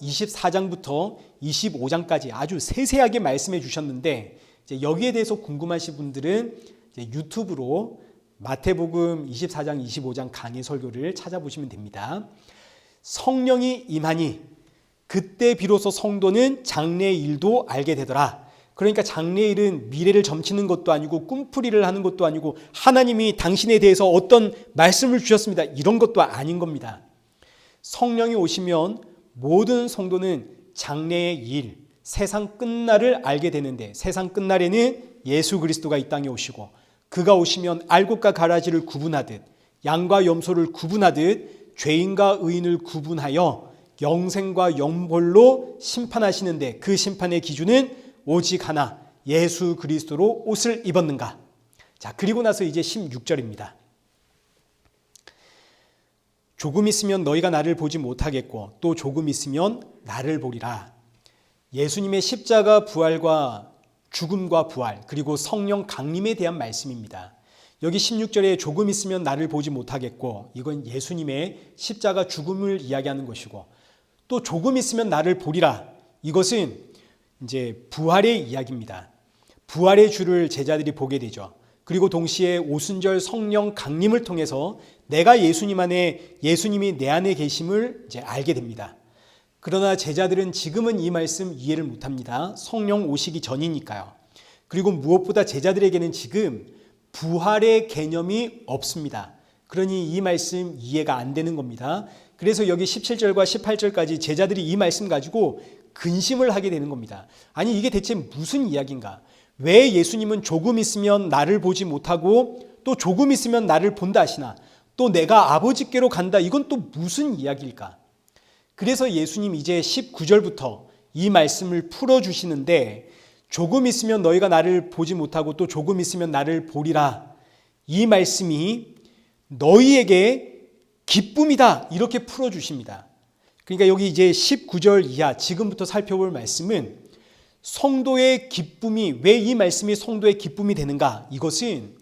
25장까지 아주 세세하게 말씀해 주셨는데, 여기에 대해서 궁금하신 분들은 유튜브로 마태복음 24장 25장 강의 설교를 찾아보시면 됩니다. 성령이 임하니 그때 비로소 성도는 장래의 일도 알게 되더라. 그러니까 장래의 일은 미래를 점치는 것도 아니고 꿈풀이를 하는 것도 아니고 하나님이 당신에 대해서 어떤 말씀을 주셨습니다, 이런 것도 아닌 겁니다. 성령이 오시면 모든 성도는 장래의 일, 세상 끝날을 알게 되는데, 세상 끝날에는 예수 그리스도가 이 땅에 오시고 그가 오시면 알곡과 가라지를 구분하듯 양과 염소를 구분하듯 죄인과 의인을 구분하여 영생과 영벌로 심판하시는데, 그 심판의 기준은 오직 하나, 예수 그리스도로 옷을 입었는가. 자, 그리고 나서 이제 16절입니다. 조금 있으면 너희가 나를 보지 못하겠고 또 조금 있으면 나를 보리라. 예수님의 십자가 부활과 죽음과 부활 그리고 성령 강림에 대한 말씀입니다. 여기 16절에 조금 있으면 나를 보지 못하겠고 이건 예수님의 십자가 죽음을 이야기하는 것이고 또 조금 있으면 나를 보리라. 이것은 이제 부활의 이야기입니다. 부활의 주를 제자들이 보게 되죠. 그리고 동시에 오순절 성령 강림을 통해서 내가 예수님 안에 예수님이 내 안에 계심을 이제 알게 됩니다. 그러나 제자들은 지금은 이 말씀 이해를 못합니다. 성령 오시기 전이니까요. 그리고 무엇보다 제자들에게는 지금 부활의 개념이 없습니다. 그러니 이 말씀 이해가 안 되는 겁니다. 그래서 여기 17절과 18절까지 제자들이 이 말씀 가지고 근심을 하게 되는 겁니다. 아니 이게 대체 무슨 이야기인가? 왜 예수님은 조금 있으면 나를 보지 못하고 또 조금 있으면 나를 본다 하시나? 또 내가 아버지께로 간다. 이건 또 무슨 이야기일까? 그래서 예수님 이제 19절부터 이 말씀을 풀어주시는데 조금 있으면 너희가 나를 보지 못하고 또 조금 있으면 나를 보리라. 이 말씀이 너희에게 기쁨이다. 이렇게 풀어주십니다. 그러니까 여기 이제 19절 이하 지금부터 살펴볼 말씀은 성도의 기쁨이 왜 이 말씀이 성도의 기쁨이 되는가? 이것은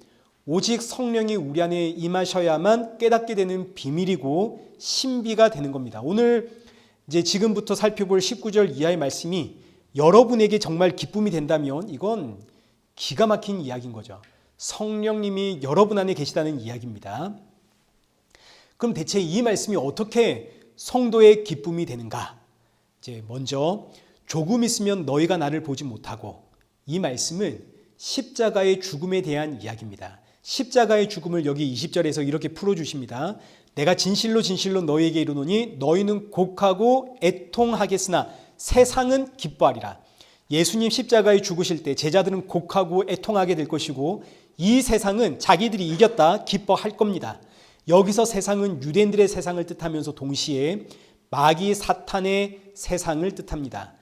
오직 성령이 우리 안에 임하셔야만 깨닫게 되는 비밀이고 신비가 되는 겁니다. 오늘 이제 지금부터 살펴볼 19절 이하의 말씀이 여러분에게 정말 기쁨이 된다면 이건 기가 막힌 이야기인 거죠. 성령님이 여러분 안에 계시다는 이야기입니다. 그럼 대체 이 말씀이 어떻게 성도의 기쁨이 되는가? 이제 먼저 조금 있으면 너희가 나를 보지 못하고 이 말씀은 십자가의 죽음에 대한 이야기입니다. 십자가의 죽음을 여기 20절에서 이렇게 풀어주십니다. 내가 진실로 진실로 너희에게 이르노니 너희는 곡하고 애통하겠으나 세상은 기뻐하리라. 예수님 십자가에 죽으실 때 제자들은 곡하고 애통하게 될 것이고 이 세상은 자기들이 이겼다 기뻐할 겁니다. 여기서 세상은 유대인들의 세상을 뜻하면서 동시에 마귀 사탄의 세상을 뜻합니다.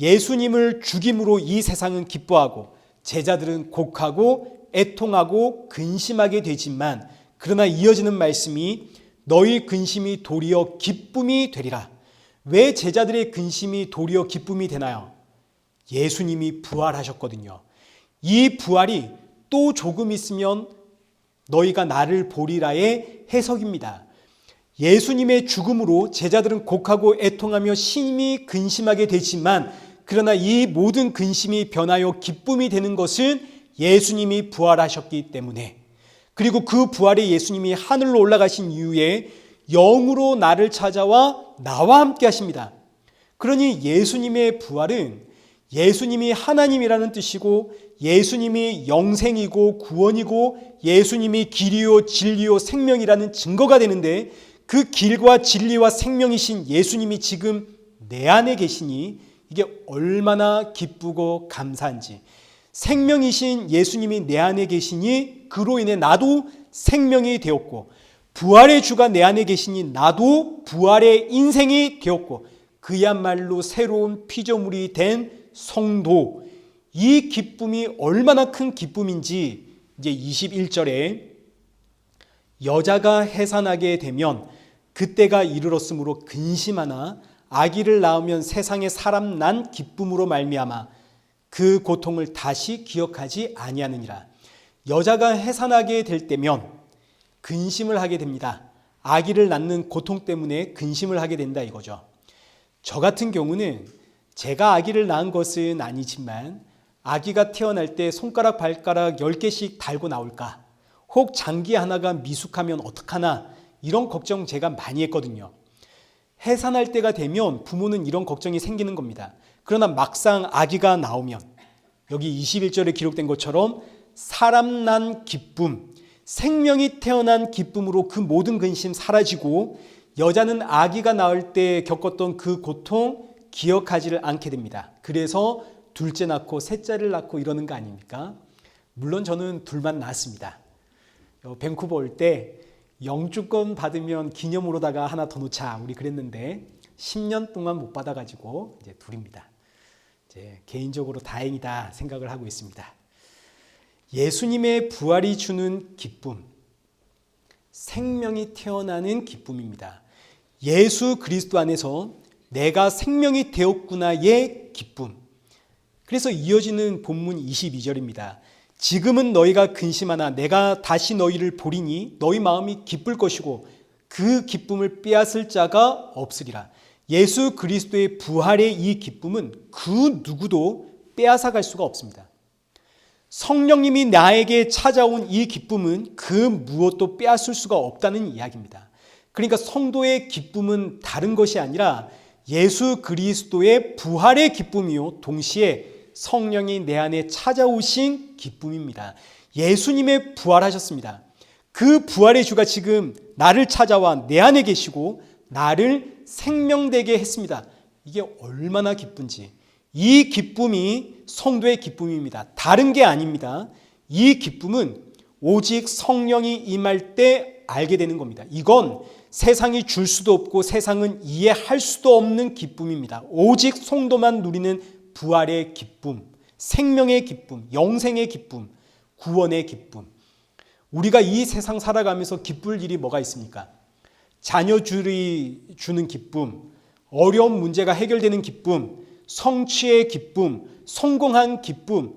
예수님을 죽임으로 이 세상은 기뻐하고 제자들은 곡하고 애통하고 근심하게 되지만 그러나 이어지는 말씀이 너희 근심이 도리어 기쁨이 되리라. 왜 제자들의 근심이 도리어 기쁨이 되나요? 예수님이 부활하셨거든요. 이 부활이 또 조금 있으면 너희가 나를 보리라의 해석입니다. 예수님의 죽음으로 제자들은 곡하고 애통하며 심히 근심하게 되지만 그러나 이 모든 근심이 변하여 기쁨이 되는 것은 예수님이 부활하셨기 때문에 그리고 그 부활의 예수님이 하늘로 올라가신 이후에 영으로 나를 찾아와 나와 함께 하십니다. 그러니 예수님의 부활은 예수님이 하나님이라는 뜻이고 예수님이 영생이고 구원이고 예수님이 길이요 진리요 생명이라는 증거가 되는데 그 길과 진리와 생명이신 예수님이 지금 내 안에 계시니 이게 얼마나 기쁘고 감사한지. 생명이신 예수님이 내 안에 계시니 그로 인해 나도 생명이 되었고 부활의 주가 내 안에 계시니 나도 부활의 인생이 되었고 그야말로 새로운 피조물이 된 성도. 이 기쁨이 얼마나 큰 기쁨인지 이제 21절에 여자가 해산하게 되면 그때가 이르렀으므로 근심하나 아기를 낳으면 세상에 사람 난 기쁨으로 말미암아 그 고통을 다시 기억하지 아니하느니라. 여자가 해산하게 될 때면 근심을 하게 됩니다. 아기를 낳는 고통 때문에 근심을 하게 된다 이거죠. 저 같은 경우는 제가 아기를 낳은 것은 아니지만 아기가 태어날 때 손가락 발가락 10개씩 달고 나올까? 혹 장기 하나가 미숙하면 어떡하나? 이런 걱정 제가 많이 했거든요. 해산할 때가 되면 부모는 이런 걱정이 생기는 겁니다. 그러나 막상 아기가 나오면 여기 21절에 기록된 것처럼 사람 난 기쁨, 생명이 태어난 기쁨으로 그 모든 근심 사라지고 여자는 아기가 낳을 때 겪었던 그 고통 기억하지를 않게 됩니다. 그래서 둘째 낳고 셋째를 낳고 이러는 거 아닙니까? 물론 저는 둘만 낳았습니다. 밴쿠버 올 때 영주권 받으면 기념으로다가 하나 더 놓자 우리 그랬는데 10년 동안 못 받아가지고 이제 둘입니다. 이제 개인적으로 다행이다 생각을 하고 있습니다. 예수님의 부활이 주는 기쁨, 생명이 태어나는 기쁨입니다. 예수 그리스도 안에서 내가 생명이 되었구나의 기쁨. 그래서 이어지는 본문 22절입니다. 지금은 너희가 근심하나 내가 다시 너희를 보리니 너희 마음이 기쁠 것이고 그 기쁨을 빼앗을 자가 없으리라. 예수 그리스도의 부활의 이 기쁨은 그 누구도 빼앗아갈 수가 없습니다. 성령님이 나에게 찾아온 이 기쁨은 그 무엇도 빼앗을 수가 없다는 이야기입니다. 그러니까 성도의 기쁨은 다른 것이 아니라 예수 그리스도의 부활의 기쁨이요, 동시에 성령이 내 안에 찾아오신 기쁨입니다. 예수님의 부활하셨습니다. 그 부활의 주가 지금 나를 찾아와 내 안에 계시고 나를 생명되게 했습니다. 이게 얼마나 기쁜지. 이 기쁨이 성도의 기쁨입니다. 다른 게 아닙니다. 이 기쁨은 오직 성령이 임할 때 알게 되는 겁니다. 이건 세상이 줄 수도 없고 세상은 이해할 수도 없는 기쁨입니다. 오직 성도만 누리는 부활의 기쁨, 생명의 기쁨, 영생의 기쁨, 구원의 기쁨. 우리가 이 세상 살아가면서 기쁠 일이 뭐가 있습니까? 자녀들이 주는 기쁨, 어려운 문제가 해결되는 기쁨, 성취의 기쁨, 성공한 기쁨,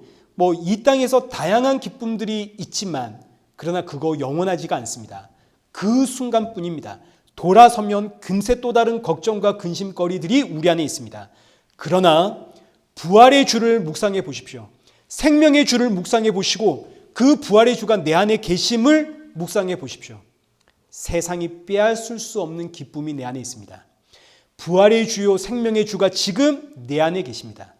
이 땅에서 다양한 기쁨들이 있지만 그러나 그거 영원하지가 않습니다. 그 순간뿐입니다. 돌아서면 금세 또 다른 걱정과 근심거리들이 우리 안에 있습니다. 그러나 부활의 주를 묵상해 보십시오. 생명의 주를 묵상해 보시고 그 부활의 주가 내 안에 계심을 묵상해 보십시오. 세상이 빼앗을 수 없는 기쁨이 내 안에 있습니다. 부활의 주요 생명의 주가 지금 내 안에 계십니다.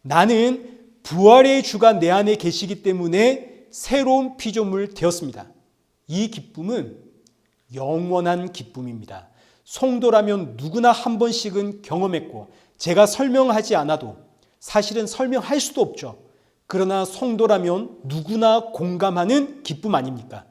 나는 부활의 주가 내 안에 계시기 때문에 새로운 피조물 되었습니다. 이 기쁨은 영원한 기쁨입니다. 성도라면 누구나 한 번씩은 경험했고 제가 설명하지 않아도 사실은 설명할 수도 없죠. 그러나 성도라면 누구나 공감하는 기쁨 아닙니까?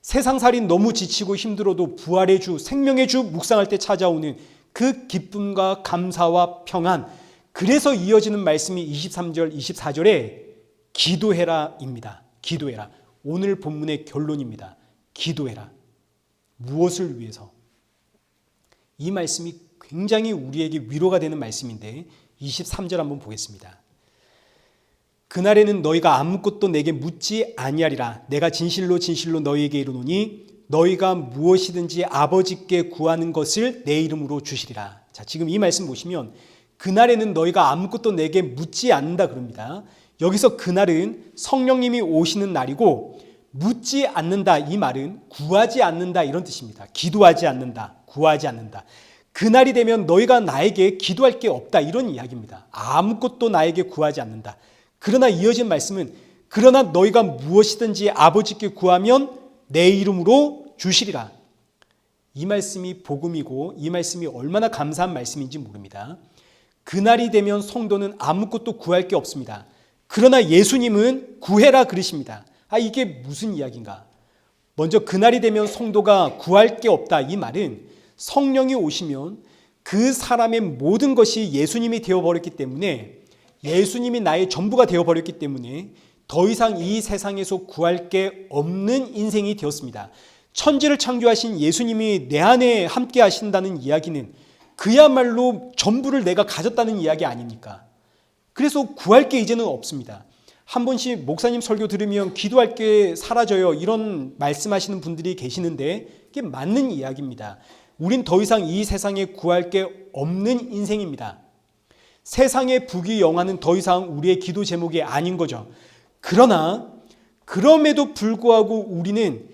세상살이 너무 지치고 힘들어도 부활의 주, 생명의 주 묵상할 때 찾아오는 그 기쁨과 감사와 평안. 그래서 이어지는 말씀이 23절, 24절에 기도해라입니다. 기도해라. 오늘 본문의 결론입니다. 기도해라. 무엇을 위해서? 이 말씀이 굉장히 우리에게 위로가 되는 말씀인데 23절 한번 보겠습니다. 그날에는 너희가 아무것도 내게 묻지 아니하리라. 내가 진실로 진실로 너희에게 이르노니 너희가 무엇이든지 아버지께 구하는 것을 내 이름으로 주시리라. 자, 지금 이 말씀 보시면 그날에는 너희가 아무것도 내게 묻지 않는다 그럽니다. 여기서 그날은 성령님이 오시는 날이고 묻지 않는다 이 말은 구하지 않는다 이런 뜻입니다. 기도하지 않는다, 구하지 않는다. 그날이 되면 너희가 나에게 기도할 게 없다 이런 이야기입니다. 아무것도 나에게 구하지 않는다. 그러나 이어진 말씀은 그러나 너희가 무엇이든지 아버지께 구하면 내 이름으로 주시리라. 이 말씀이 복음이고 이 말씀이 얼마나 감사한 말씀인지 모릅니다. 그날이 되면 성도는 아무것도 구할 게 없습니다. 그러나 예수님은 구해라 그러십니다. 이게 무슨 이야기인가? 먼저 그날이 되면 성도가 구할 게 없다 이 말은 성령이 오시면 그 사람의 모든 것이 예수님이 되어버렸기 때문에 예수님이 나의 전부가 되어버렸기 때문에 더 이상 이 세상에서 구할 게 없는 인생이 되었습니다. 천지를 창조하신 예수님이 내 안에 함께 하신다는 이야기는 그야말로 전부를 내가 가졌다는 이야기 아닙니까? 그래서 구할 게 이제는 없습니다. 한 번씩 목사님 설교 들으면 기도할 게 사라져요 이런 말씀하시는 분들이 계시는데 이게 맞는 이야기입니다. 우린 더 이상 이 세상에 구할 게 없는 인생입니다. 세상의 부귀영화는 더 이상 우리의 기도 제목이 아닌 거죠. 그러나 그럼에도 불구하고 우리는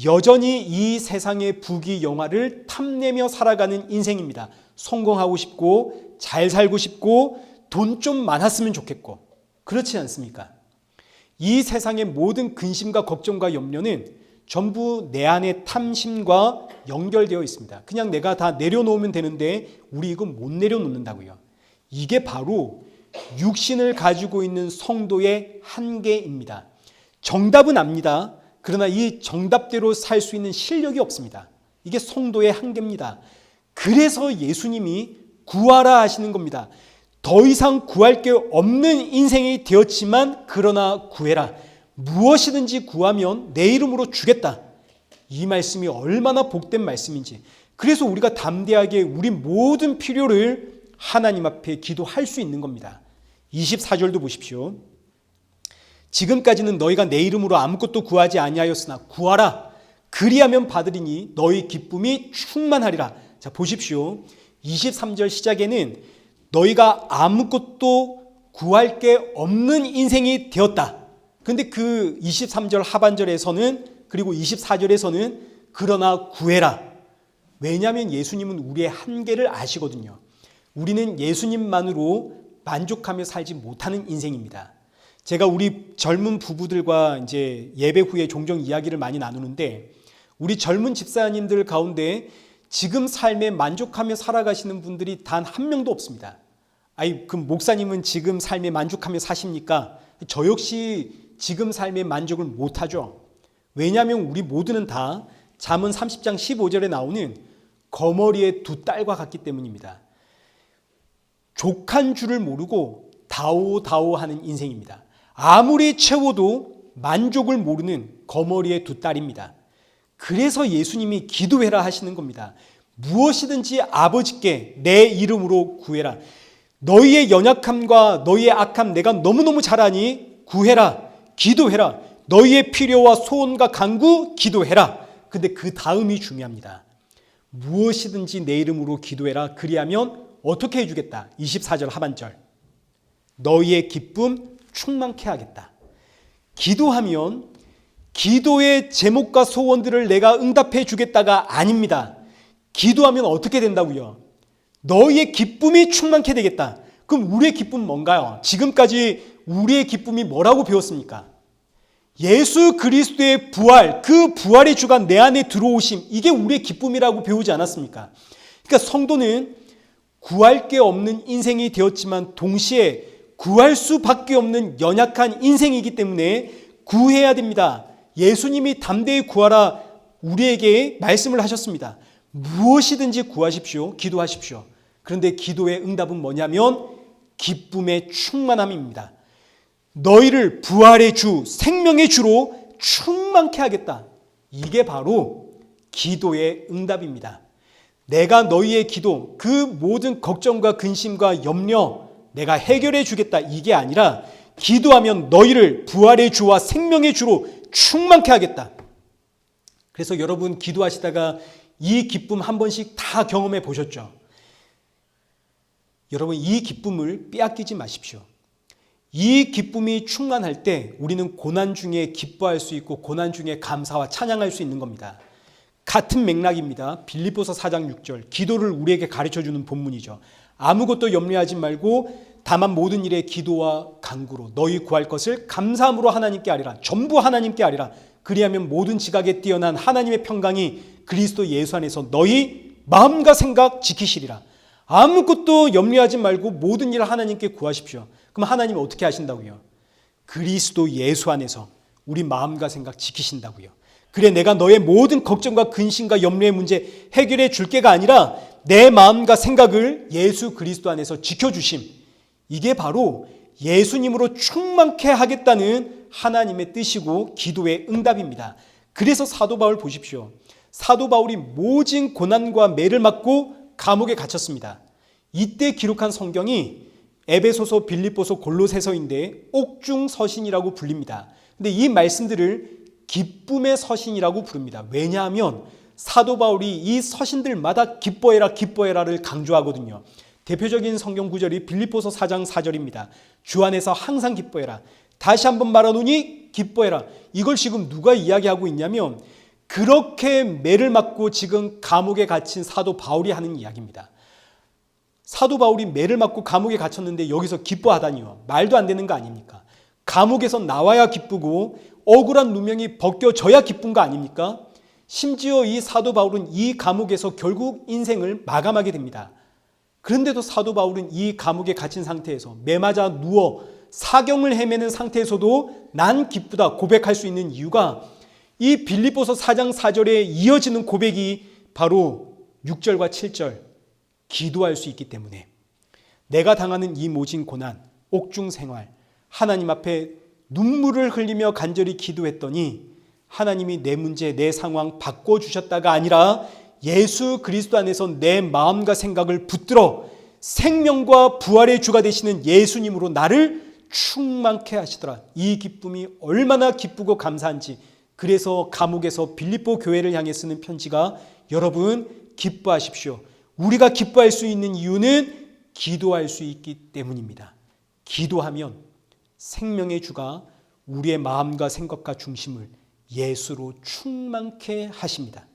여전히 이 세상의 부귀영화를 탐내며 살아가는 인생입니다. 성공하고 싶고 잘 살고 싶고 돈 좀 많았으면 좋겠고 그렇지 않습니까? 이 세상의 모든 근심과 걱정과 염려는 전부 내 안의 탐심과 연결되어 있습니다. 그냥 내가 다 내려놓으면 되는데 우리 이거 못 내려놓는다고요. 이게 바로 육신을 가지고 있는 성도의 한계입니다. 정답은 압니다. 그러나 이 정답대로 살 수 있는 실력이 없습니다. 이게 성도의 한계입니다. 그래서 예수님이 구하라 하시는 겁니다. 더 이상 구할 게 없는 인생이 되었지만 그러나 구해라. 무엇이든지 구하면 내 이름으로 주겠다. 이 말씀이 얼마나 복된 말씀인지. 그래서 우리가 담대하게 우리 모든 필요를 하나님 앞에 기도할 수 있는 겁니다. 24절도 보십시오. 지금까지는 너희가 내 이름으로 아무것도 구하지 아니하였으나 구하라. 그리하면 받으리니 너희 기쁨이 충만하리라. 자, 보십시오. 23절 시작에는 너희가 아무것도 구할 게 없는 인생이 되었다. 그런데 그 23절 하반절에서는, 그리고 24절에서는 그러나 구해라. 왜냐하면 예수님은 우리의 한계를 아시거든요. 우리는 예수님만으로 만족하며 살지 못하는 인생입니다. 제가 우리 젊은 부부들과 이제 예배 후에 종종 이야기를 많이 나누는데, 우리 젊은 집사님들 가운데 지금 삶에 만족하며 살아가시는 분들이 단 한 명도 없습니다. 아니, 그럼 목사님은 지금 삶에 만족하며 사십니까? 저 역시 지금 삶에 만족을 못하죠. 왜냐하면 우리 모두는 다 잠언 30장 15절에 나오는 거머리의 두 딸과 같기 때문입니다. 족한 줄을 모르고 다오다오하는 인생입니다. 아무리 채워도 만족을 모르는 거머리의 두 딸입니다. 그래서 예수님이 기도해라 하시는 겁니다. 무엇이든지 아버지께 내 이름으로 구해라. 너희의 연약함과 너희의 악함 내가 너무너무 잘 아니 구해라. 기도해라. 너희의 필요와 소원과 간구 기도해라. 근데 그 다음이 중요합니다. 무엇이든지 내 이름으로 기도해라. 그리하면 어떻게 해주겠다? 24절 하반절. 너희의 기쁨 충만케 하겠다. 기도하면 기도의 제목과 소원들을 내가 응답해 주겠다가 아닙니다. 기도하면 어떻게 된다고요? 너희의 기쁨이 충만케 되겠다. 그럼 우리의 기쁨은 뭔가요? 지금까지 우리의 기쁨이 뭐라고 배웠습니까? 예수 그리스도의 부활, 그 부활의 주가 내 안에 들어오심, 이게 우리의 기쁨이라고 배우지 않았습니까? 그러니까 성도는 구할 게 없는 인생이 되었지만 동시에 구할 수밖에 없는 연약한 인생이기 때문에 구해야 됩니다. 예수님이 담대히 구하라 우리에게 말씀을 하셨습니다. 무엇이든지 구하십시오. 기도하십시오. 그런데 기도의 응답은 뭐냐면 기쁨의 충만함입니다. 너희를 부활의 주, 생명의 주로 충만케 하겠다. 이게 바로 기도의 응답입니다. 내가 너희의 기도, 그 모든 걱정과 근심과 염려 내가 해결해 주겠다. 이게 아니라 기도하면 너희를 부활의 주와 생명의 주로 충만케 하겠다. 그래서 여러분 기도하시다가 이 기쁨 한 번씩 다 경험해 보셨죠? 여러분 이 기쁨을 빼앗기지 마십시오. 이 기쁨이 충만할 때 우리는 고난 중에 기뻐할 수 있고 고난 중에 감사와 찬양할 수 있는 겁니다. 같은 맥락입니다. 빌립보서 4장 6절. 기도를 우리에게 가르쳐주는 본문이죠. 아무것도 염려하지 말고 다만 모든 일에 기도와 간구로 너희 구할 것을 감사함으로 하나님께 아뢰라. 전부 하나님께 아뢰라. 그리하면 모든 지각에 뛰어난 하나님의 평강이 그리스도 예수 안에서 너희 마음과 생각 지키시리라. 아무것도 염려하지 말고 모든 일을 하나님께 구하십시오. 그럼 하나님은 어떻게 하신다고요? 그리스도 예수 안에서 우리 마음과 생각 지키신다고요. 그래 내가 너의 모든 걱정과 근심과 염려의 문제 해결해 줄 게가 아니라 내 마음과 생각을 예수 그리스도 안에서 지켜주심. 이게 바로 예수님으로 충만케 하겠다는 하나님의 뜻이고 기도의 응답입니다. 그래서 사도 바울 보십시오. 사도 바울이 모진 고난과 매를 맞고 감옥에 갇혔습니다. 이때 기록한 성경이 에베소서, 빌립보서, 골로새서인데 옥중 서신이라고 불립니다. 근데 이 말씀들을 기쁨의 서신이라고 부릅니다. 왜냐하면 사도 바울이 이 서신들마다 기뻐해라 기뻐해라를 강조하거든요. 대표적인 성경 구절이 빌립보서 4장 4절입니다. 주 안에서 항상 기뻐해라. 다시 한번 말하노니 기뻐해라. 이걸 지금 누가 이야기하고 있냐면 그렇게 매를 맞고 지금 감옥에 갇힌 사도 바울이 하는 이야기입니다. 사도 바울이 매를 맞고 감옥에 갇혔는데 여기서 기뻐하다니요. 말도 안 되는 거 아닙니까? 감옥에서 나와야 기쁘고 억울한 누명이 벗겨져야 기쁜 거 아닙니까? 심지어 이 사도 바울은 이 감옥에서 결국 인생을 마감하게 됩니다. 그런데도 사도 바울은 이 감옥에 갇힌 상태에서 매 맞아 누워 사경을 헤매는 상태에서도 난 기쁘다 고백할 수 있는 이유가 이 빌립보서 4장 4절에 이어지는 고백이 바로 6절과 7절 기도할 수 있기 때문에 내가 당하는 이 모진 고난, 옥중 생활, 하나님 앞에 눈물을 흘리며 간절히 기도했더니 하나님이 내 문제, 내 상황 바꿔주셨다가 아니라 예수 그리스도 안에서 내 마음과 생각을 붙들어 생명과 부활의 주가 되시는 예수님으로 나를 충만케 하시더라. 이 기쁨이 얼마나 기쁘고 감사한지. 그래서 감옥에서 빌립보 교회를 향해 쓰는 편지가 여러분 기뻐하십시오. 우리가 기뻐할 수 있는 이유는 기도할 수 있기 때문입니다. 기도하면 생명의 주가 우리의 마음과 생각과 중심을 예수로 충만케 하십니다.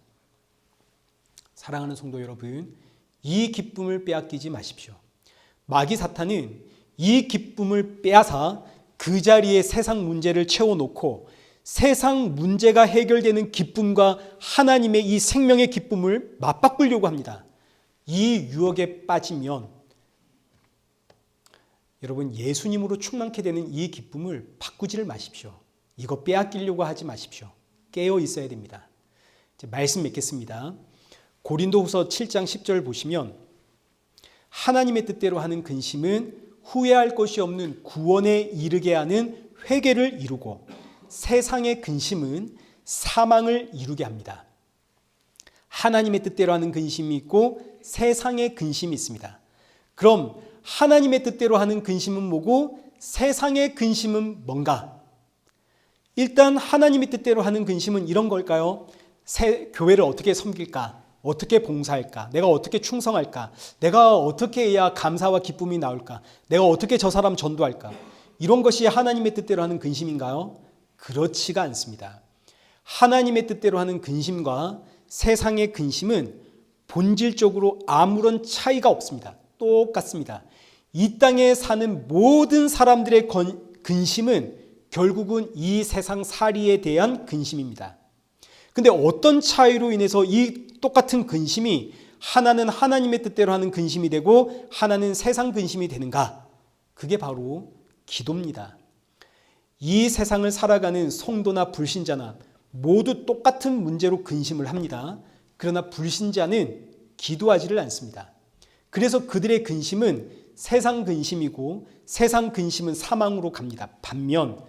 사랑하는 성도 여러분, 이 기쁨을 빼앗기지 마십시오. 마귀 사탄은 이 기쁨을 빼앗아 그 자리에 세상 문제를 채워놓고 세상 문제가 해결되는 기쁨과 하나님의 이 생명의 기쁨을 맞바꾸려고 합니다. 이 유혹에 빠지면 여러분 예수님으로 충만케 되는 이 기쁨을 바꾸지를 마십시오. 이거 빼앗기려고 하지 마십시오. 깨어 있어야 됩니다. 말씀 맺겠습니다. 고린도후서 7장 10절 보시면 하나님의 뜻대로 하는 근심은 후회할 것이 없는 구원에 이르게 하는 회개를 이루고 세상의 근심은 사망을 이루게 합니다. 하나님의 뜻대로 하는 근심이 있고 세상의 근심이 있습니다. 그럼 하나님의 뜻대로 하는 근심은 뭐고 세상의 근심은 뭔가? 일단 하나님의 뜻대로 하는 근심은 이런 걸까요? 교회를 어떻게 섬길까? 어떻게 봉사할까? 내가 어떻게 충성할까? 내가 어떻게 해야 감사와 기쁨이 나올까? 내가 어떻게 저 사람 전도할까? 이런 것이 하나님의 뜻대로 하는 근심인가요? 그렇지가 않습니다. 하나님의 뜻대로 하는 근심과 세상의 근심은 본질적으로 아무런 차이가 없습니다. 똑같습니다. 이 땅에 사는 모든 사람들의 근심은 결국은 이 세상 살이에 대한 근심입니다. 근데 어떤 차이로 인해서 이 똑같은 근심이 하나는 하나님의 뜻대로 하는 근심이 되고 하나는 세상 근심이 되는가? 그게 바로 기도입니다. 이 세상을 살아가는 성도나 불신자나 모두 똑같은 문제로 근심을 합니다. 그러나 불신자는 기도하지를 않습니다. 그래서 그들의 근심은 세상 근심이고 세상 근심은 사망으로 갑니다. 반면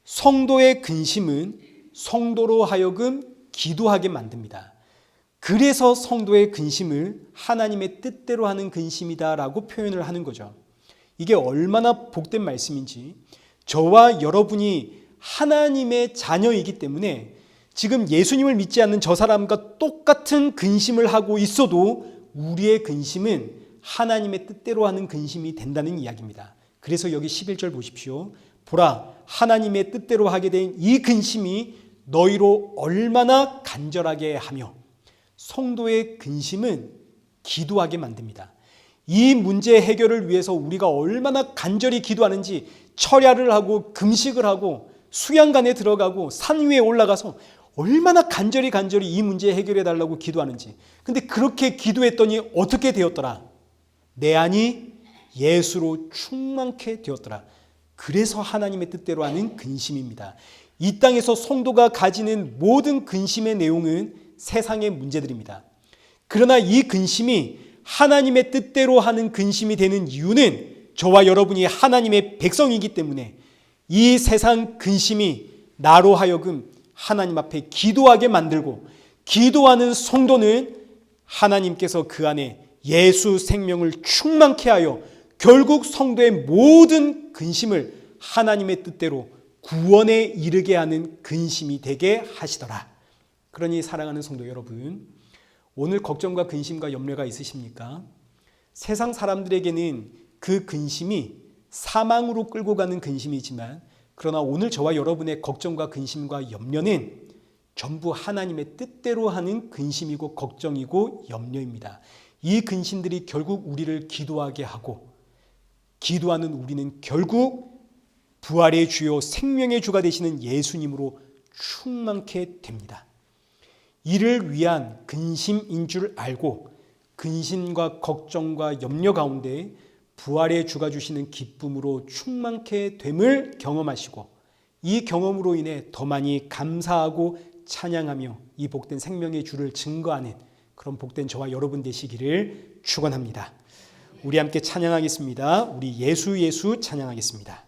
성도의 근심은 성도로 하여금 기도하게 만듭니다. 그래서 성도의 근심을 하나님의 뜻대로 하는 근심이다라고 표현을 하는 거죠. 이게 얼마나 복된 말씀인지, 저와 여러분이 하나님의 자녀이기 때문에 지금 예수님을 믿지 않는 저 사람과 똑같은 근심을 하고 있어도 우리의 근심은 하나님의 뜻대로 하는 근심이 된다는 이야기입니다. 그래서 여기 11절 보십시오. 보라, 하나님의 뜻대로 하게 된 이 근심이 너희로 얼마나 간절하게 하며. 성도의 근심은 기도하게 만듭니다. 이 문제 해결을 위해서 우리가 얼마나 간절히 기도하는지 철야를 하고 금식을 하고 수양관에 들어가고 산 위에 올라가서 얼마나 간절히 이 문제 해결해 달라고 기도하는지. 근데 그렇게 기도했더니 어떻게 되었더라? 내 안이 예수로 충만케 되었더라. 그래서 하나님의 뜻대로 하는 근심입니다. 이 땅에서 성도가 가지는 모든 근심의 내용은 세상의 문제들입니다. 그러나 이 근심이 하나님의 뜻대로 하는 근심이 되는 이유는 저와 여러분이 하나님의 백성이기 때문에 이 세상 근심이 나로 하여금 하나님 앞에 기도하게 만들고, 기도하는 성도는 하나님께서 그 안에 예수 생명을 충만케 하여 결국 성도의 모든 근심을 하나님의 뜻대로 구원에 이르게 하는 근심이 되게 하시더라. 그러니 사랑하는 성도 여러분, 오늘 걱정과 근심과 염려가 있으십니까? 세상 사람들에게는 그 근심이 사망으로 끌고 가는 근심이지만, 그러나 오늘 저와 여러분의 걱정과 근심과 염려는 전부 하나님의 뜻대로 하는 근심이고 걱정이고 염려입니다. 이 근심들이 결국 우리를 기도하게 하고, 기도하는 우리는 결국 부활의 주요 생명의 주가 되시는 예수님으로 충만케 됩니다. 이를 위한 근심인 줄 알고 근심과 걱정과 염려 가운데 부활의 주가 주시는 기쁨으로 충만케 됨을 경험하시고, 이 경험으로 인해 더 많이 감사하고 찬양하며 이 복된 생명의 주를 증거하는 그런 복된 저와 여러분 되시기를 축원합니다. 우리 함께 찬양하겠습니다. 우리 예수 찬양하겠습니다.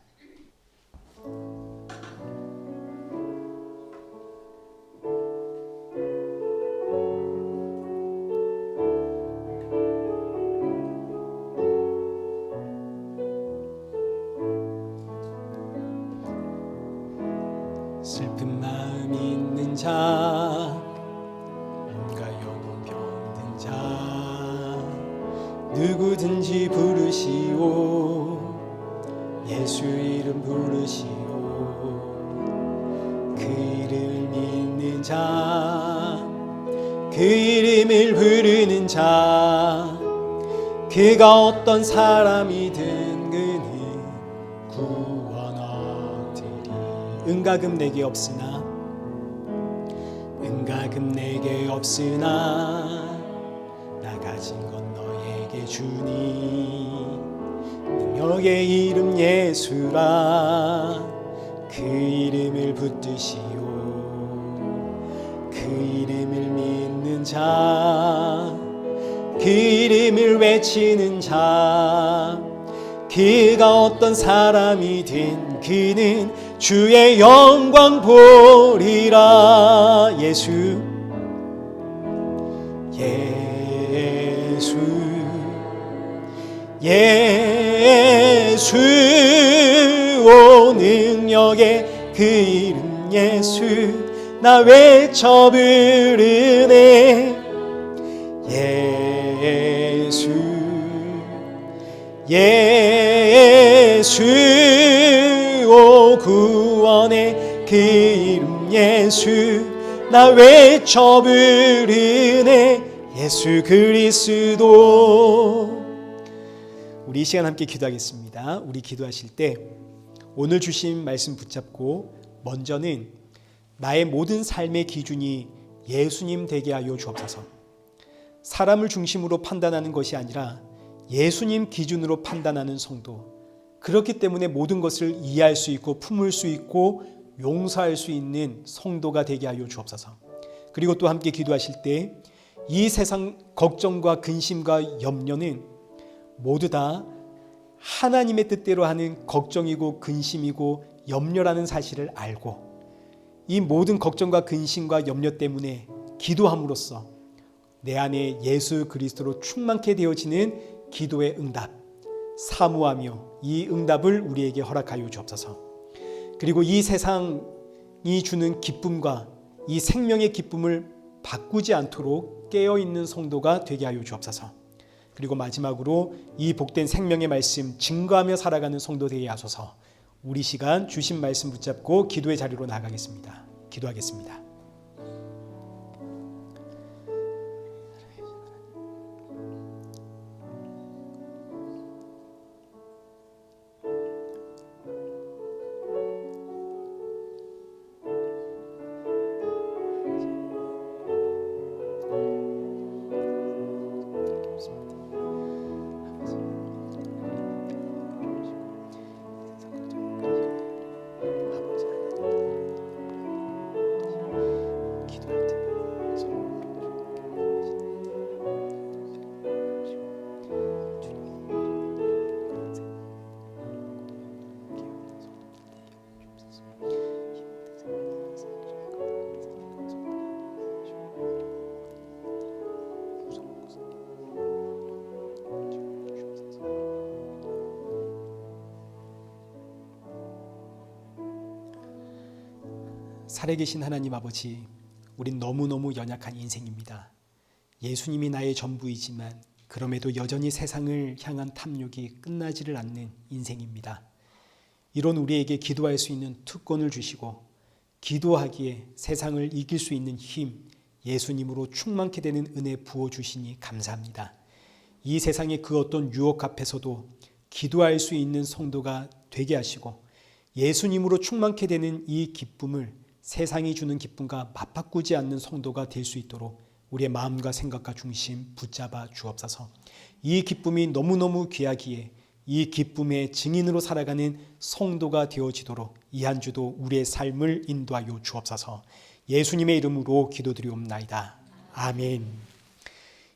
누구든지 부르시오. 예수 이름 부르시오. 그 이름을 믿는 자, 그 이름을 부르는 자, 그가 어떤 사람이든 그는 구원 얻으리. 은가금 내게 없으나, 은가금 내게 없으나 나 가진 건 너에게 주니. 능력의 이름 예수라. 그 이름을 붙드시오. 그 이름을 믿는 자, 그 이름을 외치는 자, 그가 어떤 사람이든 그는 주의 영광 보리라. 예수, 예수, 예수, 오 능력의 그 이름 예수, 나 외쳐 부르네. 예수, 예수, 오 구원의 그 이름 예수, 나 외쳐 부르네. 예수 그리스도. 우리 이 시간 함께 기도하겠습니다. 우리 기도하실 때 오늘 주신 말씀 붙잡고 먼저는 나의 모든 삶의 기준이 예수님 되게 하여 주옵소서. 사람을 중심으로 판단하는 것이 아니라 예수님 기준으로 판단하는 성도, 그렇기 때문에 모든 것을 이해할 수 있고 품을 수 있고 용서할 수 있는 성도가 되게 하여 주옵소서. 그리고 또 함께 기도하실 때 이 세상 걱정과 근심과 염려는 모두 다 하나님의 뜻대로 하는 걱정이고 근심이고 염려라는 사실을 알고, 이 모든 걱정과 근심과 염려 때문에 기도함으로써 내 안에 예수 그리스도로 충만케 되어지는 기도의 응답 사모하며 이 응답을 우리에게 허락하여 주옵소서. 그리고 이 세상이 주는 기쁨과 이 생명의 기쁨을 바꾸지 않도록 깨어있는 성도가 되게 하여 주옵소서. 그리고 마지막으로 이 복된 생명의 말씀 증거하며 살아가는 성도 되게 하소서. 우리 시간 주신 말씀 붙잡고 기도의 자리로 나가겠습니다. 기도하겠습니다. 살아계신 하나님 아버지, 우린 너무너무 연약한 인생입니다. 예수님이 나의 전부이지만 그럼에도 여전히 세상을 향한 탐욕이 끝나지를 않는 인생입니다. 이런 우리에게 기도할 수 있는 특권을 주시고 기도하기에 세상을 이길 수 있는 힘, 예수님으로 충만케 되는 은혜 부어주시니 감사합니다. 이 세상의 그 어떤 유혹 앞에서도 기도할 수 있는 성도가 되게 하시고 예수님으로 충만케 되는 이 기쁨을 세상이 주는 기쁨과 맞바꾸지 않는 성도가 될 수 있도록 우리의 마음과 생각과 중심 붙잡아 주옵소서. 이 기쁨이 너무너무 귀하기에 이 기쁨의 증인으로 살아가는 성도가 되어지도록 이 한 주도 우리의 삶을 인도하여 주옵소서. 예수님의 이름으로 기도드리옵나이다. 아멘.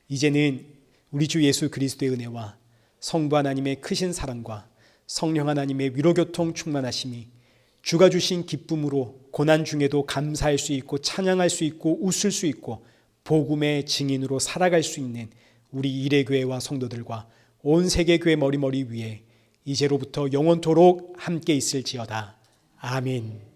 이제는 우리 주 예수 그리스도의 은혜와 성부 하나님의 크신 사랑과 성령 하나님의 위로교통 충만하심이 주가 주신 기쁨으로 고난 중에도 감사할 수 있고 찬양할 수 있고 웃을 수 있고 복음의 증인으로 살아갈 수 있는 우리 일회교회와 성도들과 온 세계교회 머리머리 위에 이제로부터 영원토록 함께 있을지어다. 아멘.